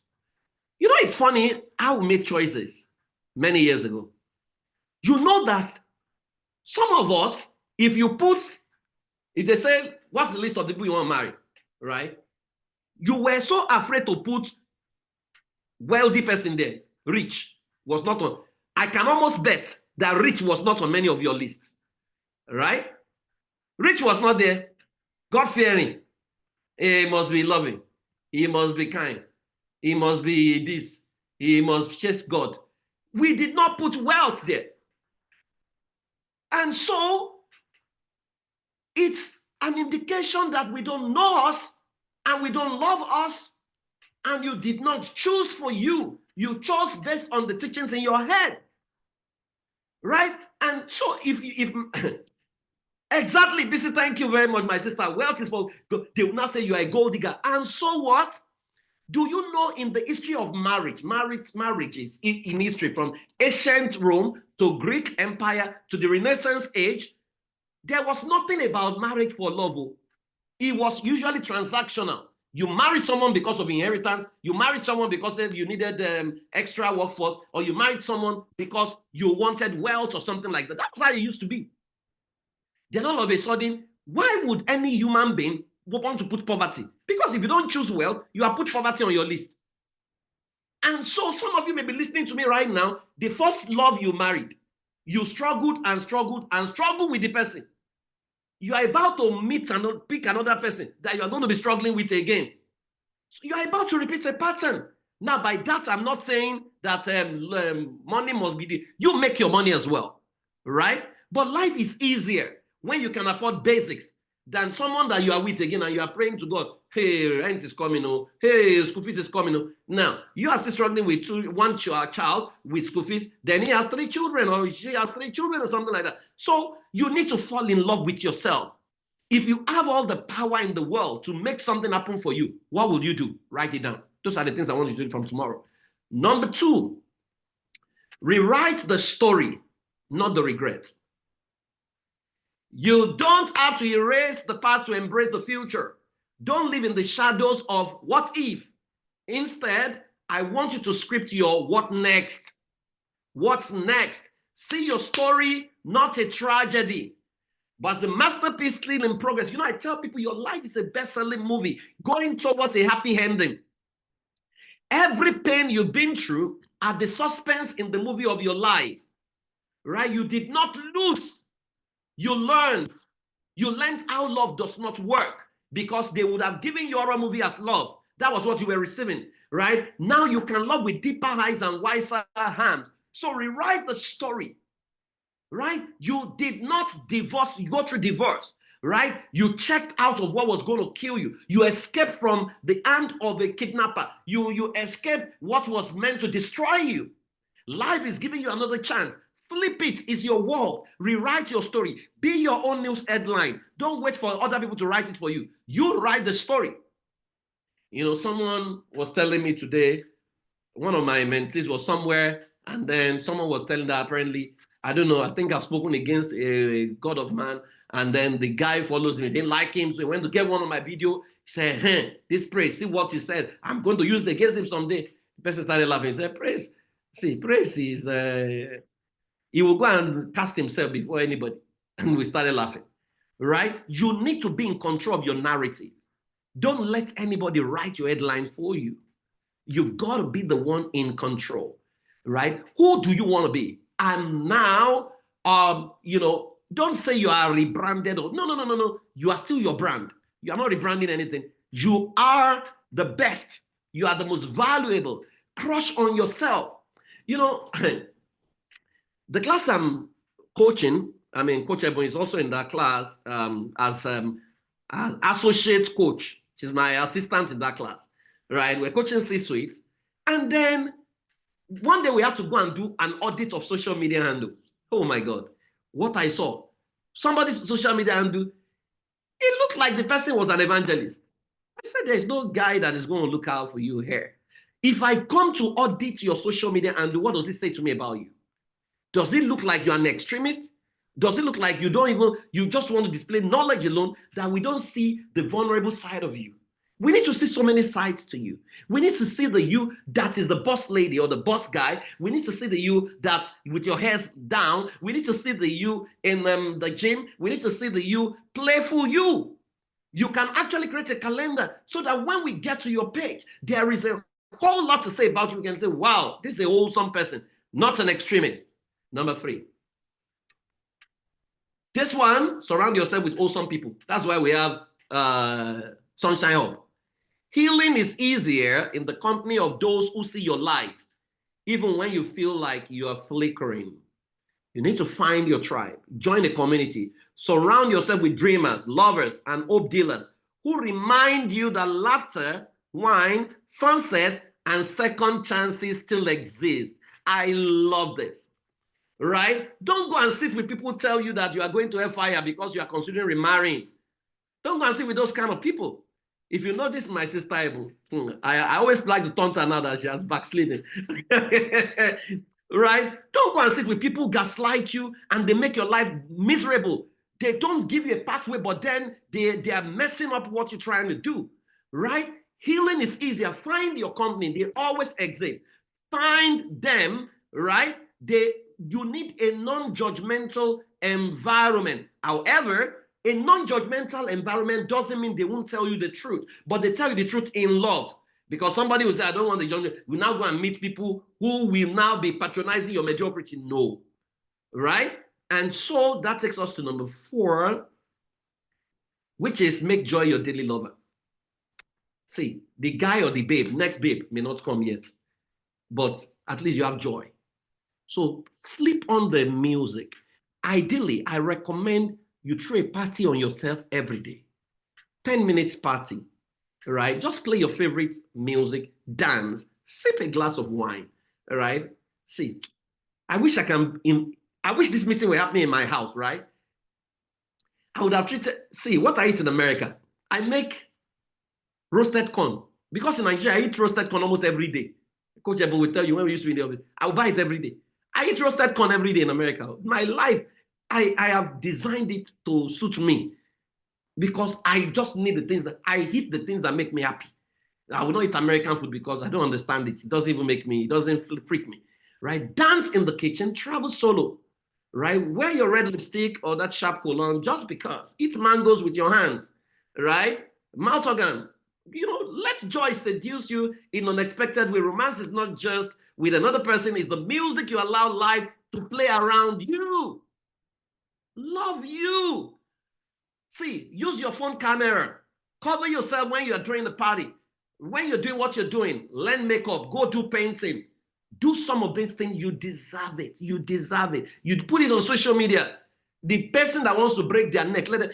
it's funny how we make choices many years ago. You know that some of us, if they say, what's the list of the people you want to marry, right? You were so afraid to put wealthy person there. Rich was not on. I can almost bet that rich was not on many of your lists, right? Rich was not there. God-fearing. He must be loving. He must be kind. He must be this. He must chase God. We did not put wealth there. And so, it's an indication that we don't know us and we don't love us, and you did not choose for you. You chose based on the teachings in your head. Right? And so if exactly, BC, thank you very much, my sister. Wealth is for, they will not say you are a gold digger. And so what? Do you know in the history of marriages in history, from ancient Rome to Greek Empire to the Renaissance age, there was nothing about marriage for love. It was usually transactional. You married someone because of inheritance. You married someone because you needed extra workforce, or you married someone because you wanted wealth or something like that. That's how it used to be. Then all of a sudden, why would any human being want to put poverty? Because if you don't choose wealth, you have put poverty on your list. And so some of you may be listening to me right now. The first love you married, you struggled and struggled and struggled with the person. You are about to meet and pick another person that you are going to be struggling with again. So you are about to repeat a pattern. Now, by that, I'm not saying that money must be you make your money as well, right? But life is easier when you can afford basics than someone that you are with again and you are praying to God, hey, rent is coming, oh, hey, school fees is coming. Oh. Now, you are still struggling with one child with school fees, then he has 3 children or she has 3 children or something like that. So you need to fall in love with yourself. If you have all the power in the world to make something happen for you, what will you do? Write it down. Those are the things I want you to do from tomorrow. Number 2, rewrite the story, not the regret. You don't have to erase the past to embrace the future. Don't live in the shadows of what if. Instead, I want you to script your what next. What's next? See your story, not a tragedy. but the masterpiece still in progress. You know, I tell people your life is a best-selling movie going towards a happy ending. Every pain you've been through are the suspense in the movie of your life, right? You did not lose. You learned. You learned how love does not work because they would have given you horror movie as love. That was what you were receiving, right? Now you can love with deeper eyes and wiser hands. So rewrite the story, right? You did not divorce, you go through divorce, right? You checked out of what was going to kill you. You escaped from the hand of a kidnapper. You escaped what was meant to destroy you. Life is giving you another chance. Flip it is your world. Rewrite your story. Be your own news headline. Don't wait for other people to write it for you. You write the story. You know, someone was telling me today, one of my mentees was somewhere, and then someone was telling that apparently, I don't know, I think I've spoken against a god of man, and then the guy follows me, didn't like him, so he went to get one of my video. He said, hey, this praise, see what he said, I'm going to use it against him someday. The person started laughing. He said, praise is, he will go and cast himself before anybody. And we started laughing, right? You need to be in control of your narrative. Don't let anybody write your headline for you. You've got to be the one in control, right? Who do you want to be? And now, don't say you are rebranded or no. You are still your brand. You are not rebranding anything. You are the best. You are the most valuable. Crush on yourself. You know, the class I'm coaching, Coach Ebon is also in that class as an associate coach. She's my assistant in that class, right? We're coaching C-suite. And then one day we had to go and do an audit of social media handle. Oh my God, what I saw. Somebody's social media handle, it looked like the person was an evangelist. I said, there's no guy that is going to look out for you here. If I come to audit your social media handle, what does it say to me about you? Does it look like you're an extremist? Does it look like you just want to display knowledge alone, that we don't see the vulnerable side of you? We need to see so many sides to you. We need to see the you that is the boss lady or the boss guy. We need to see the you that with your hairs down. We need to see the you in the gym. We need to see the you playful you. You can actually create a calendar so that when we get to your page, there is a whole lot to say about you. We can say, wow, this is a wholesome person, not an extremist. Number 3. This one, surround yourself with awesome people. That's why we have Sunshine Hub. Healing is easier in the company of those who see your light, even when you feel like you are flickering. You need to find your tribe, join a community, surround yourself with dreamers, lovers, and hope dealers who remind you that laughter, wine, sunset, and second chances still exist. I love this. Right? Don't go and sit with people who tell you that you are going to hellfire because you are considering remarrying. Don't go and sit with those kind of people. If you know this, my sister, I always like to taunt her now that she has backslidden. Right? Don't go and sit with people who gaslight you and they make your life miserable. They don't give you a pathway, but then they are messing up what you're trying to do. Right? Healing is easier. Find your company. They always exist. Find them, right? You need a non-judgmental environment. However, a non-judgmental environment doesn't mean they won't tell you the truth, but they tell you the truth in love. Because somebody will say, I don't want the judgment. We now go and meet people who will now be patronizing your mediocrity. No. Right? And so that takes us to number 4, which is make joy your daily lover. See, the guy or the babe, next babe may not come yet, but at least you have joy. So flip on the music. Ideally, I recommend you throw a party on yourself every day. 10 minutes party, right? Just play your favorite music, dance, sip a glass of wine, right? See, I wish this meeting were happening in my house, right? I would have see, what I eat in America, I make roasted corn. Because in Nigeria, I eat roasted corn almost every day. Coach Ebo will tell you when we used to be in the office, I will buy it every day. I eat roasted corn every day in America. My life, I have designed it to suit me because I just need the things that I eat, the things that make me happy. I will not eat American food because I don't understand it. It doesn't even make me, it doesn't freak me, right? Dance in the kitchen, travel solo, right? Wear your red lipstick or that sharp cologne just because. Eat mangoes with your hands, right? Mouth organ. Let joy seduce you in unexpected way. Romance is not just with another person, it's the music you allow life to play around you. Love you. See, use your phone camera. Cover yourself when you're doing the party. When you're doing what you're doing, learn makeup, go do painting. Do some of these things. You deserve it. You deserve it. You put it on social media. The person that wants to break their neck, let them,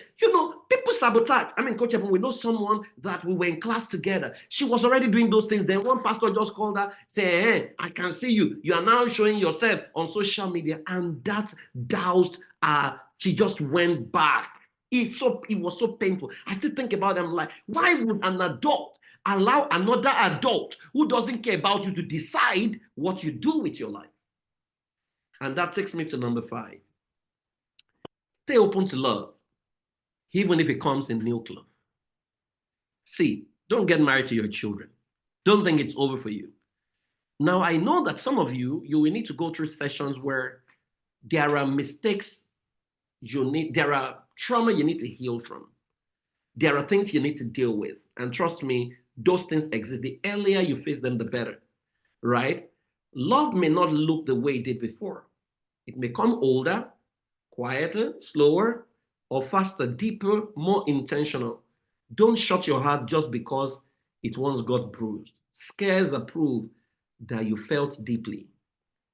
people sabotage. I mean, Coach Evan, we know someone that we were in class together. She was already doing those things. Then one pastor just called her, say, hey, I can see you. You are now showing yourself on social media. And that doused her. She just went back. It was so painful. I still think about them like, why would an adult allow another adult who doesn't care about you to decide what you do with your life? And that takes me to number 5. Stay open to love, even if it comes in new clothes. See, don't get married to your children. Don't think it's over for you. Now, I know that some of you will need to go through sessions where there are mistakes there are trauma you need to heal from. There are things you need to deal with. And trust me, those things exist. The earlier you face them, the better, right? Love may not look the way it did before. It may come older, quieter, slower, or faster, deeper, more intentional. Don't shut your heart just because it once got bruised. Scares are proof that you felt deeply.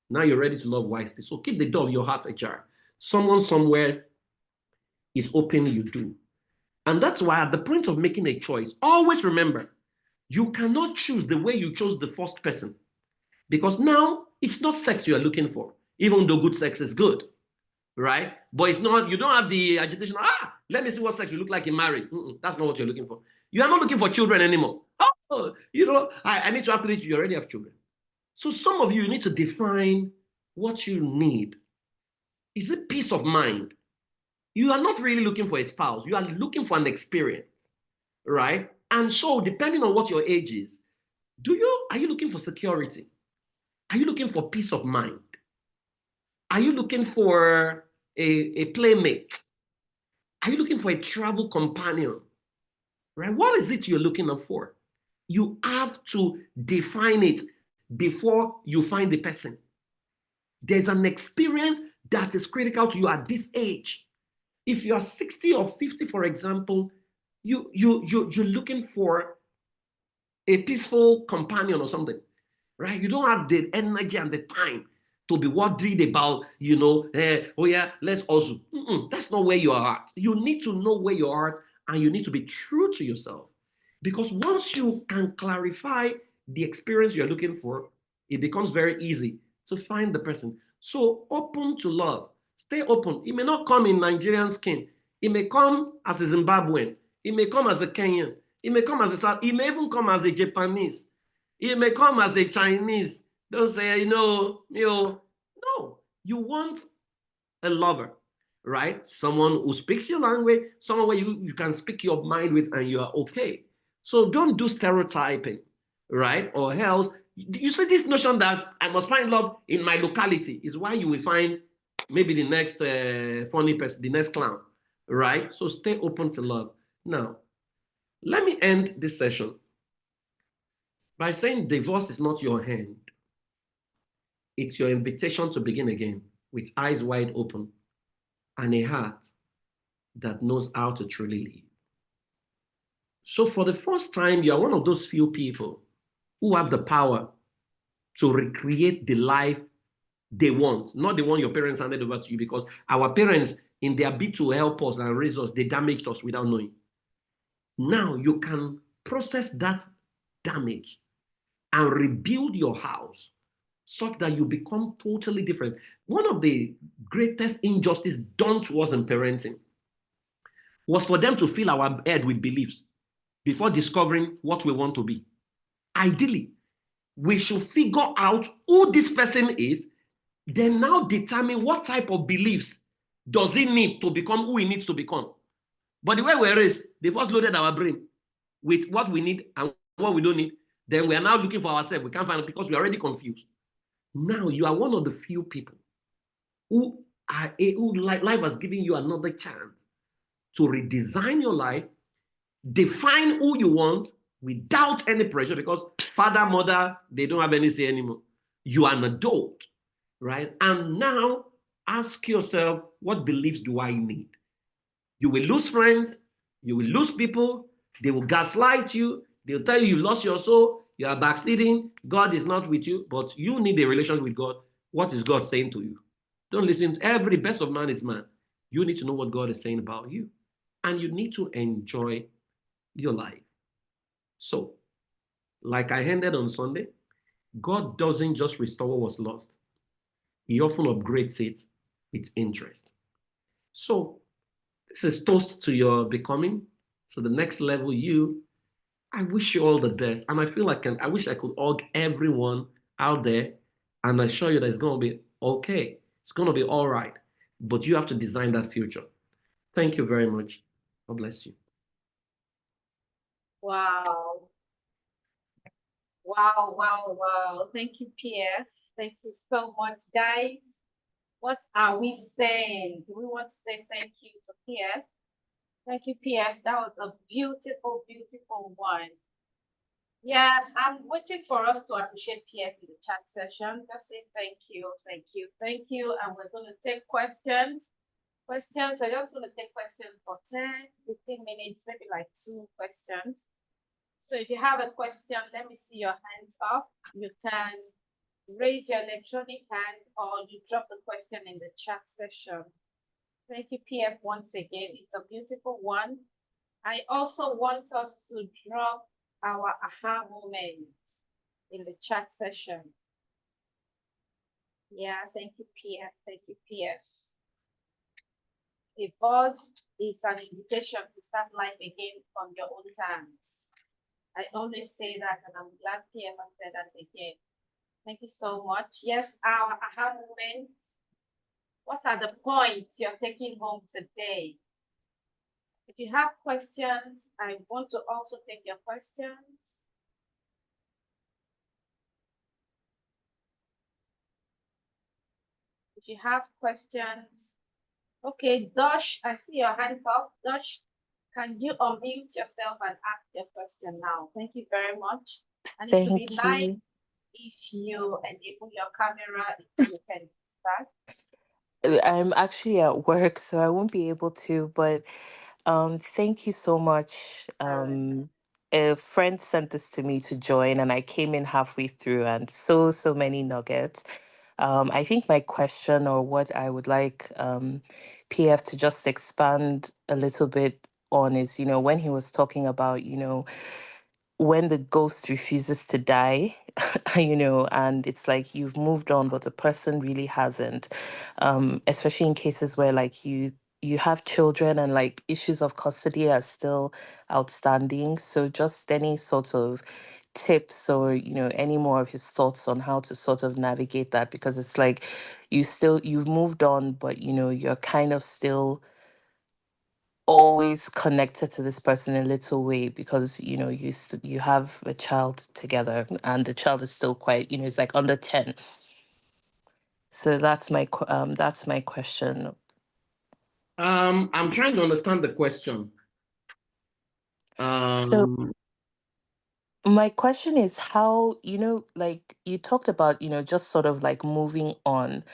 Now you're ready to love wisely. So keep the door of your heart ajar. Someone somewhere is hoping you do. And that's why at the point of making a choice, always remember, you cannot choose the way you chose the first person. Because now it's not sex you are looking for, even though good sex is good, right? But it's not, you don't have the agitation, let me see what sex you look like in marriage. That's not what you're looking for. You are not looking for children anymore. I need to have 3 children. You already have children. So some of you need to define what you need. Is it peace of mind? You are not really looking for a spouse. You are looking for an experience, right? And so depending on what your age is, are you looking for security? Are you looking for peace of mind? Are you looking for a playmate? Are you looking for a travel companion? Right? What is it you're looking for? You have to define it before you find the person. There's an experience that is critical to you at this age. If you are 60 or 50, for example, you're looking for a peaceful companion or something, right? You don't have the energy and the time to be worried about, oh yeah, let's also. That's not where you are at. You need to know where you are at, and you need to be true to yourself. Because once you can clarify the experience you're looking for, it becomes very easy to find the person. So open to love. Stay open. It may not come in Nigerian skin. It may come as a Zimbabwean. It may come as a Kenyan. It may come as a South. It may even come as a Japanese. It may come as a Chinese. Don't say, no. You want a lover, right? Someone who speaks your language, someone where you can speak your mind with and you are okay. So don't do stereotyping, right? Or else, you see this notion that I must find love in my locality is why you will find maybe the next funny person, the next clown, right? So stay open to love. Now, let me end this session by saying divorce is not your hand. It's your invitation to begin again with eyes wide open and a heart that knows how to truly live. So for the first time, you are one of those few people who have the power to recreate the life they want, not the one your parents handed over to you, because our parents, in their bid to help us and raise us, they damaged us without knowing. Now you can process that damage and rebuild your house such that you become totally different. One of the greatest injustice done to us in parenting was for them to fill our head with beliefs before discovering what we want to be. Ideally, we should figure out who this person is, then now determine what type of beliefs does he need to become who he needs to become. But the way we're raised, they first loaded our brain with what we need and what we don't need. Then we are now looking for ourselves. We can't find it because we're already confused. Now you are one of the few people who life has given you another chance to redesign your life, define who you want without any pressure, because father, mother, they don't have any say anymore. You are an adult, right? And now ask yourself, what beliefs do I need? You will lose friends, you will lose people, they will gaslight you, they'll tell you you lost your soul, you are backsliding, God is not with you, but you need a relationship with God. What is God saying to you? Don't listen to every best of man is man. You need to know what God is saying about you. And you need to enjoy your life. So, like I ended on Sunday, God doesn't just restore what was lost, He often upgrades it with interest. So, this is toast to your becoming. So, the next level you, I wish you all the best. And I feel like I wish I could hug everyone out there and assure you that it's going to be okay. It's going to be all right. But you have to design that future. Thank you very much. God bless you. Wow. Wow, wow, wow. Thank you, PS. Thank you so much, guys. What are we saying? Do we want to say thank you to PS? Thank you, PS. That was a beautiful, beautiful one. Yeah, I'm waiting for us to appreciate PS in the chat session. Just say thank you, thank you, thank you. And we're going to take questions. Questions. I'm just going to take questions for 10, 15 minutes, maybe like 2 questions. So if you have a question, let me see your hands up. You can raise your electronic hand or you drop the question in the chat session. Thank you, PF, once again. It's a beautiful one. I also want us to drop our aha moment in the chat session. Yeah, thank you, PF. Thank you, PF. A buzz is an invitation to start life again on your own terms. I always say that, and I'm glad PF has said that again. Thank you so much. Yes, our aha moment. What are the points you're taking home today? If you have questions, I want to also take your questions. If you have questions, okay, Dosh, I see your hand up. Dosh, can you unmute yourself and ask your question now? Thank you very much. And it would be Thank nice you. if you enable your camera if you can do that. I'm actually at work, so I won't be able to, but thank you so much. All right. A friend sent this to me to join, and I came in halfway through, and so many nuggets. I think my question, or what I would like PF to just expand a little bit on, is, when he was talking about, when the ghost refuses to die, and it's like you've moved on, but the person really hasn't. Especially in cases where, like, you have children and, like, issues of custody are still outstanding. So just any sort of tips, or any more of his thoughts on how to sort of navigate that, because it's like you've moved on, but you're kind of still always connected to this person in a little way, because you have a child together, and the child is still quite, it's like under 10. So that's my question. I'm trying to understand the question. So Um, my question is, how, like, you talked about, just sort of like moving on,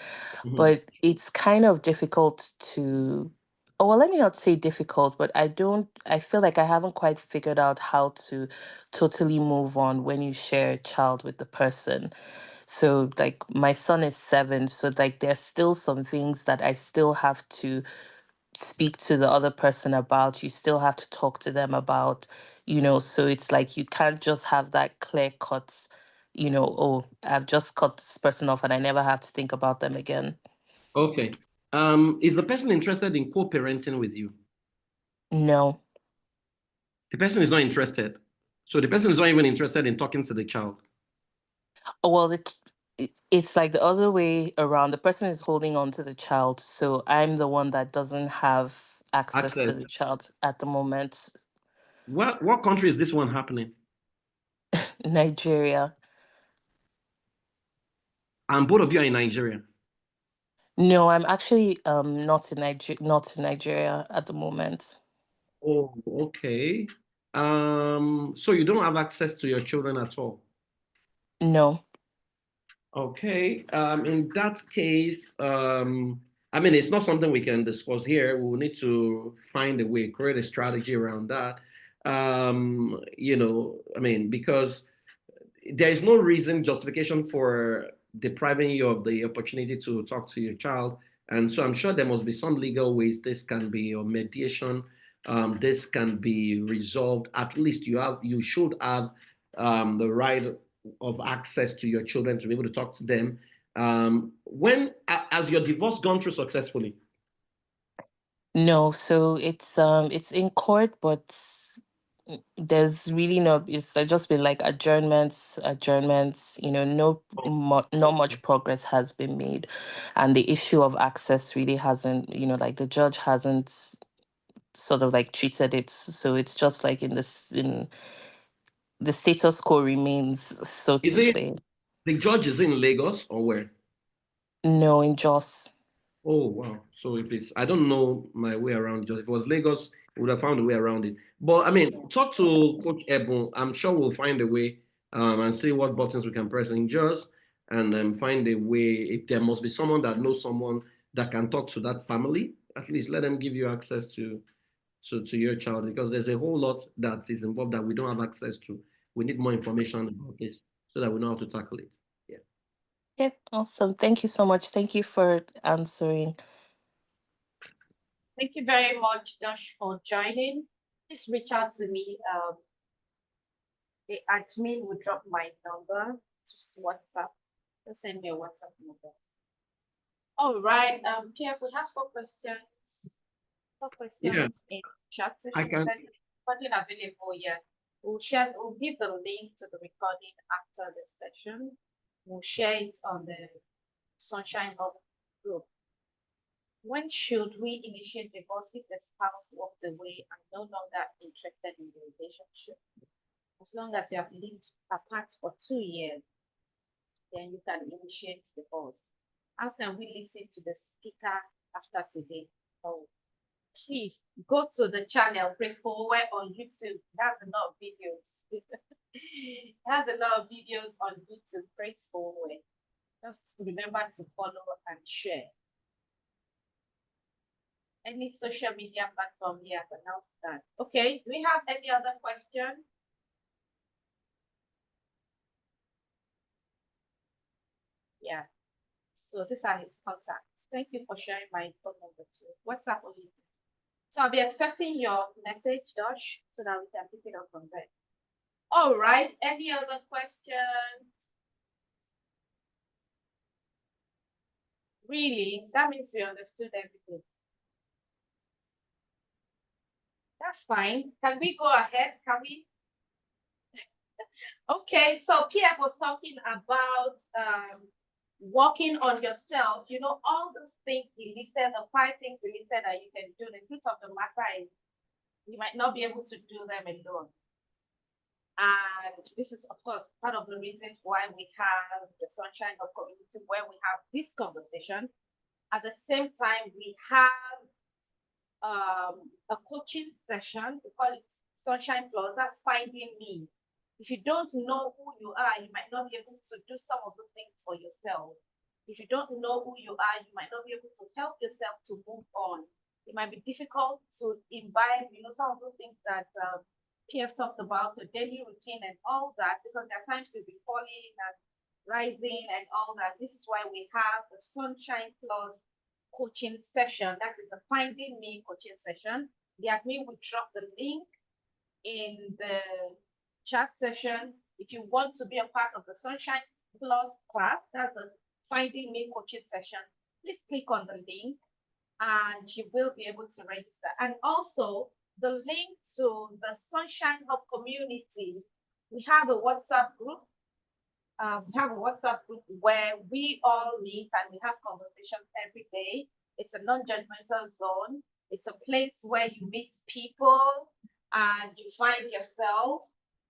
mhm. but it's kind of difficult to, oh, well, let me not say difficult, but I feel like I haven't quite figured out how to totally move on when you share a child with the person. So, like, my son is 7, so, like, there's still some things that I still have to speak to the other person about. You still have to talk to them about, so it's like you can't just have that clear cut, oh, I've just cut this person off and I never have to think about them again. Okay. Is the person interested in co-parenting with you? No. The person is not interested. So the person is not even interested in talking to the child. Oh, well, it's like the other way around. The person is holding on to the child, so I'm the one that doesn't have access to Access. the child at the moment. What country is this one happening? Nigeria. And both of you are in Nigeria. No, I'm actually not in Nigeria at the moment. Oh, okay. So you don't have access to your children at all? No. Okay. In that case, I mean, it's not something we can discuss here. We will need to find a way, create a strategy around that. I mean, because there is no reason, justification for depriving you of the opportunity to talk to your child. And so I'm sure there must be some legal ways this can be, or mediation, this can be resolved. At least you should have the right of access to your children to be able to talk to them. Has your divorce gone through successfully? No, so it's in court, but there's really it's just been like adjournments, not much progress has been made. And the issue of access really hasn't, like the judge hasn't sort of like treated it. So it's just like in the status quo remains, so Is to it say. the judge is in Lagos or where? No, in Jos. Oh wow! So if it's, I don't know my way around. Just if it was Lagos, we would have found a way around it. But I mean, talk to Coach Ebon. I'm sure we'll find a way, and see what buttons we can press in just, and find a way. If there must be someone that knows someone that can talk to that family, at least let them give you access to your child, because there's a whole lot that is involved that we don't have access to. We need more information about this so that we know how to tackle it. Yeah. Yeah, awesome. Thank you so much. Thank you for answering. Thank you very much, Josh, for joining. Please reach out to me. The admin will drop my number. Just WhatsApp. Just send me a WhatsApp number. All right. Pierre, we have four Yeah, questions in chat I session. You can. said it's recording available here. We'll give the link to the recording after the session. We'll share it on the Sunshine Hub group. When should we initiate divorce if the spouse walks away and no longer interested in the relationship? As long as you have lived apart for 2 years, then you can initiate divorce. How can we listen to the speaker after today? Oh, please go to the channel Praise Fowowe on YouTube. That's a lot of videos. Has a lot of videos on YouTube. Praise Fowowe. Just remember to follow and share. Any social media platform here has announced that. Okay, do we have any other question? Yeah. So these are his contacts. Thank you for sharing my phone number too. WhatsApp only. So I'll be expecting your message, Josh, so that we can pick it up from there. All right. Any other questions? Really? That means we understood everything. That's fine. Can we go ahead? Can we? Okay, so Pierre was talking about working on yourself. You know, all those things he listed, the 5 things he listed that you can do. The truth of the matter is you might not be able to do them alone. And this is, of course, part of the reasons why we have the Sunshine of Community, where we have this conversation. At the same time, we have a coaching session. We call it Sunshine Plus. That's finding me. If you don't know who you are, you might not be able to do some of those things for yourself. If you don't know who you are, you might not be able to help yourself to move on. It might be difficult to imbibe, some of those things that PF talked about, your daily routine and all that, because there are times you'll be falling and rising and all that. This is why we have the Sunshine Plus coaching session. That is the Finding Me coaching session. The admin will drop the link in the chat session. If you want to be a part of the Sunshine Plus class, that's the Finding Me coaching session, please click on the link and you will be able to register. And also the link to the Sunshine Hub community. We have a WhatsApp group. Where we all meet and we have conversations every day. It's a non-judgmental zone. It's a place where you meet people and you find yourself,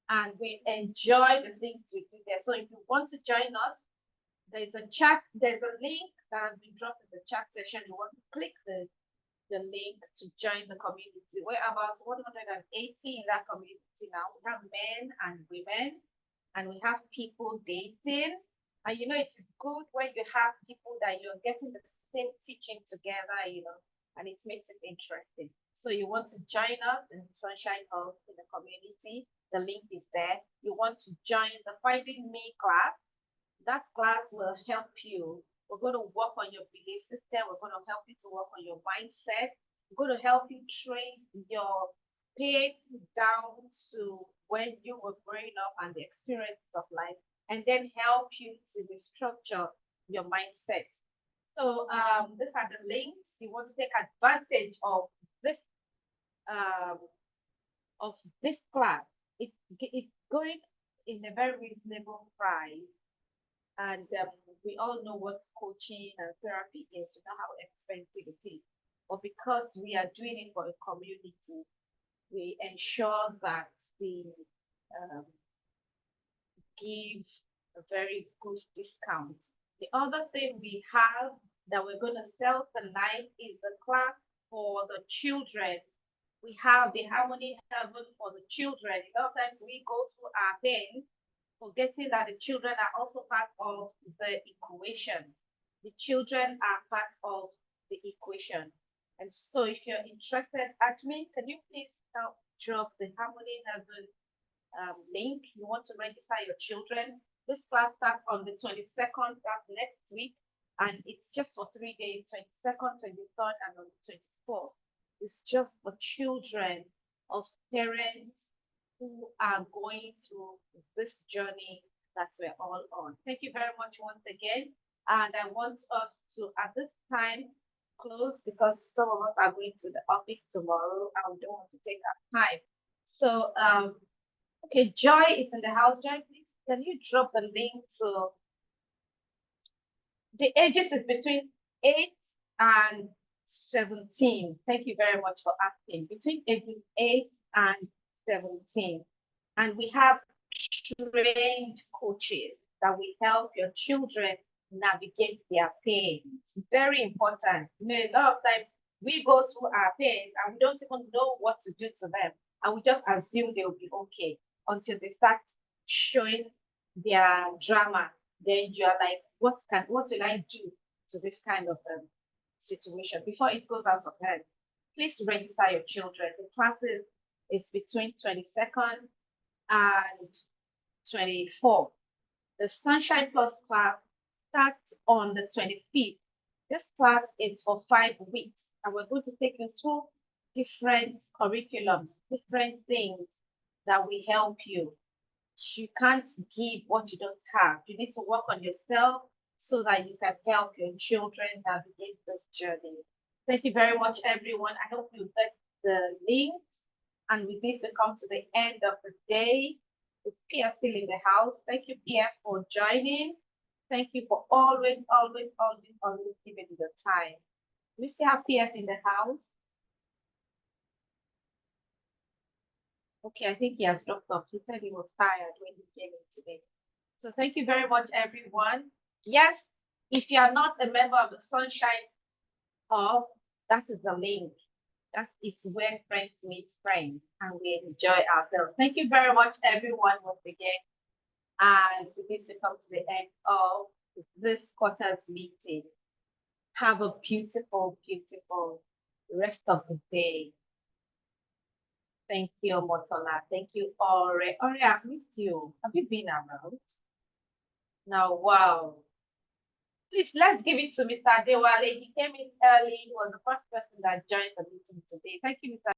and we enjoy the things we do there. So if you want to join us, There's a chat, there's a link that has been dropped in the chat section. You want to click the link to join the community. We're about 180 in that community now. We have men and women, and we have people dating. And it is good when you have people that you're getting the same teaching together, and it makes it interesting. So you want to join us in Sunshine House in the community. The link is there. You want to join the Finding Me class. That class will help you. We're going to work on your belief system. We're going to help you to work on your mindset. We're going to help you train your pain down to when you were growing up and the experiences of life, and then help you to restructure your mindset. So these are the links. You want to take advantage um, of this class. It's going in a very reasonable price, and we all know what coaching and therapy is. We know how expensive it is. But because we are doing it for a community, we ensure that we um, give a very good discount. The other thing we have that we're going to sell tonight is the class for the children. We have the Harmony Heaven for the children. A lot of times we go through our pain, forgetting that the children are also part of the equation. The children are part of the equation. And so if you're interested, admin, can you please help drop the Harmony Heaven link? You want to register your children. This class starts on the 22nd, that's next week. And it's just for 3 days, 22nd, 23rd, and on the 24th. It's just for children of parents who are going through this journey that we're all on. Thank you very much once again. And I want us to, at this time, close because some of us are going to the office tomorrow and we don't want to take our time. So, okay, Joy is in the house. Joy, please, can you drop the link to the ages is between 8 and 17. Thank you very much for asking. Between ages 8 and 17. And we have trained coaches that will help your children navigate their pain. It's very important. A lot of times we go through our pain and we don't even know what to do to them. And we just assume they'll be okay until they start showing their drama. Then you're like, what will I do to this kind of situation before it goes out of hand? Please register your children. The classes is between 22nd and 24th. The Sunshine Plus class starts on the 25th. This class is for 5 weeks, and we're going to take you through different curriculums, different things that will help you. You can't give what you don't have. You need to work on yourself so that you can help your children navigate this journey. Thank you very much, everyone. I hope you get the links. And with this, we come to the end of the day. With Pia still in the house. Thank you, Pia, for joining. Thank you for always giving the time. We still have Pia in the house. Okay, I think he has dropped off. He said he was tired when he came in today. So thank you very much, everyone. Yes, if you are not a member of the Sunshine Hub, that is the link. That is where friends meet friends and we enjoy ourselves. Thank you very much, everyone, once again. And this will come to the end of this quarter's meeting. Have a beautiful, beautiful rest of the day. Thank you, Motola. Thank you, Ore. Ore, I've missed you. Have you been around? Now, wow. Please, let's give it to Mr. Adewale. He came in early. He was the first person that joined the meeting today. Thank you, Mr.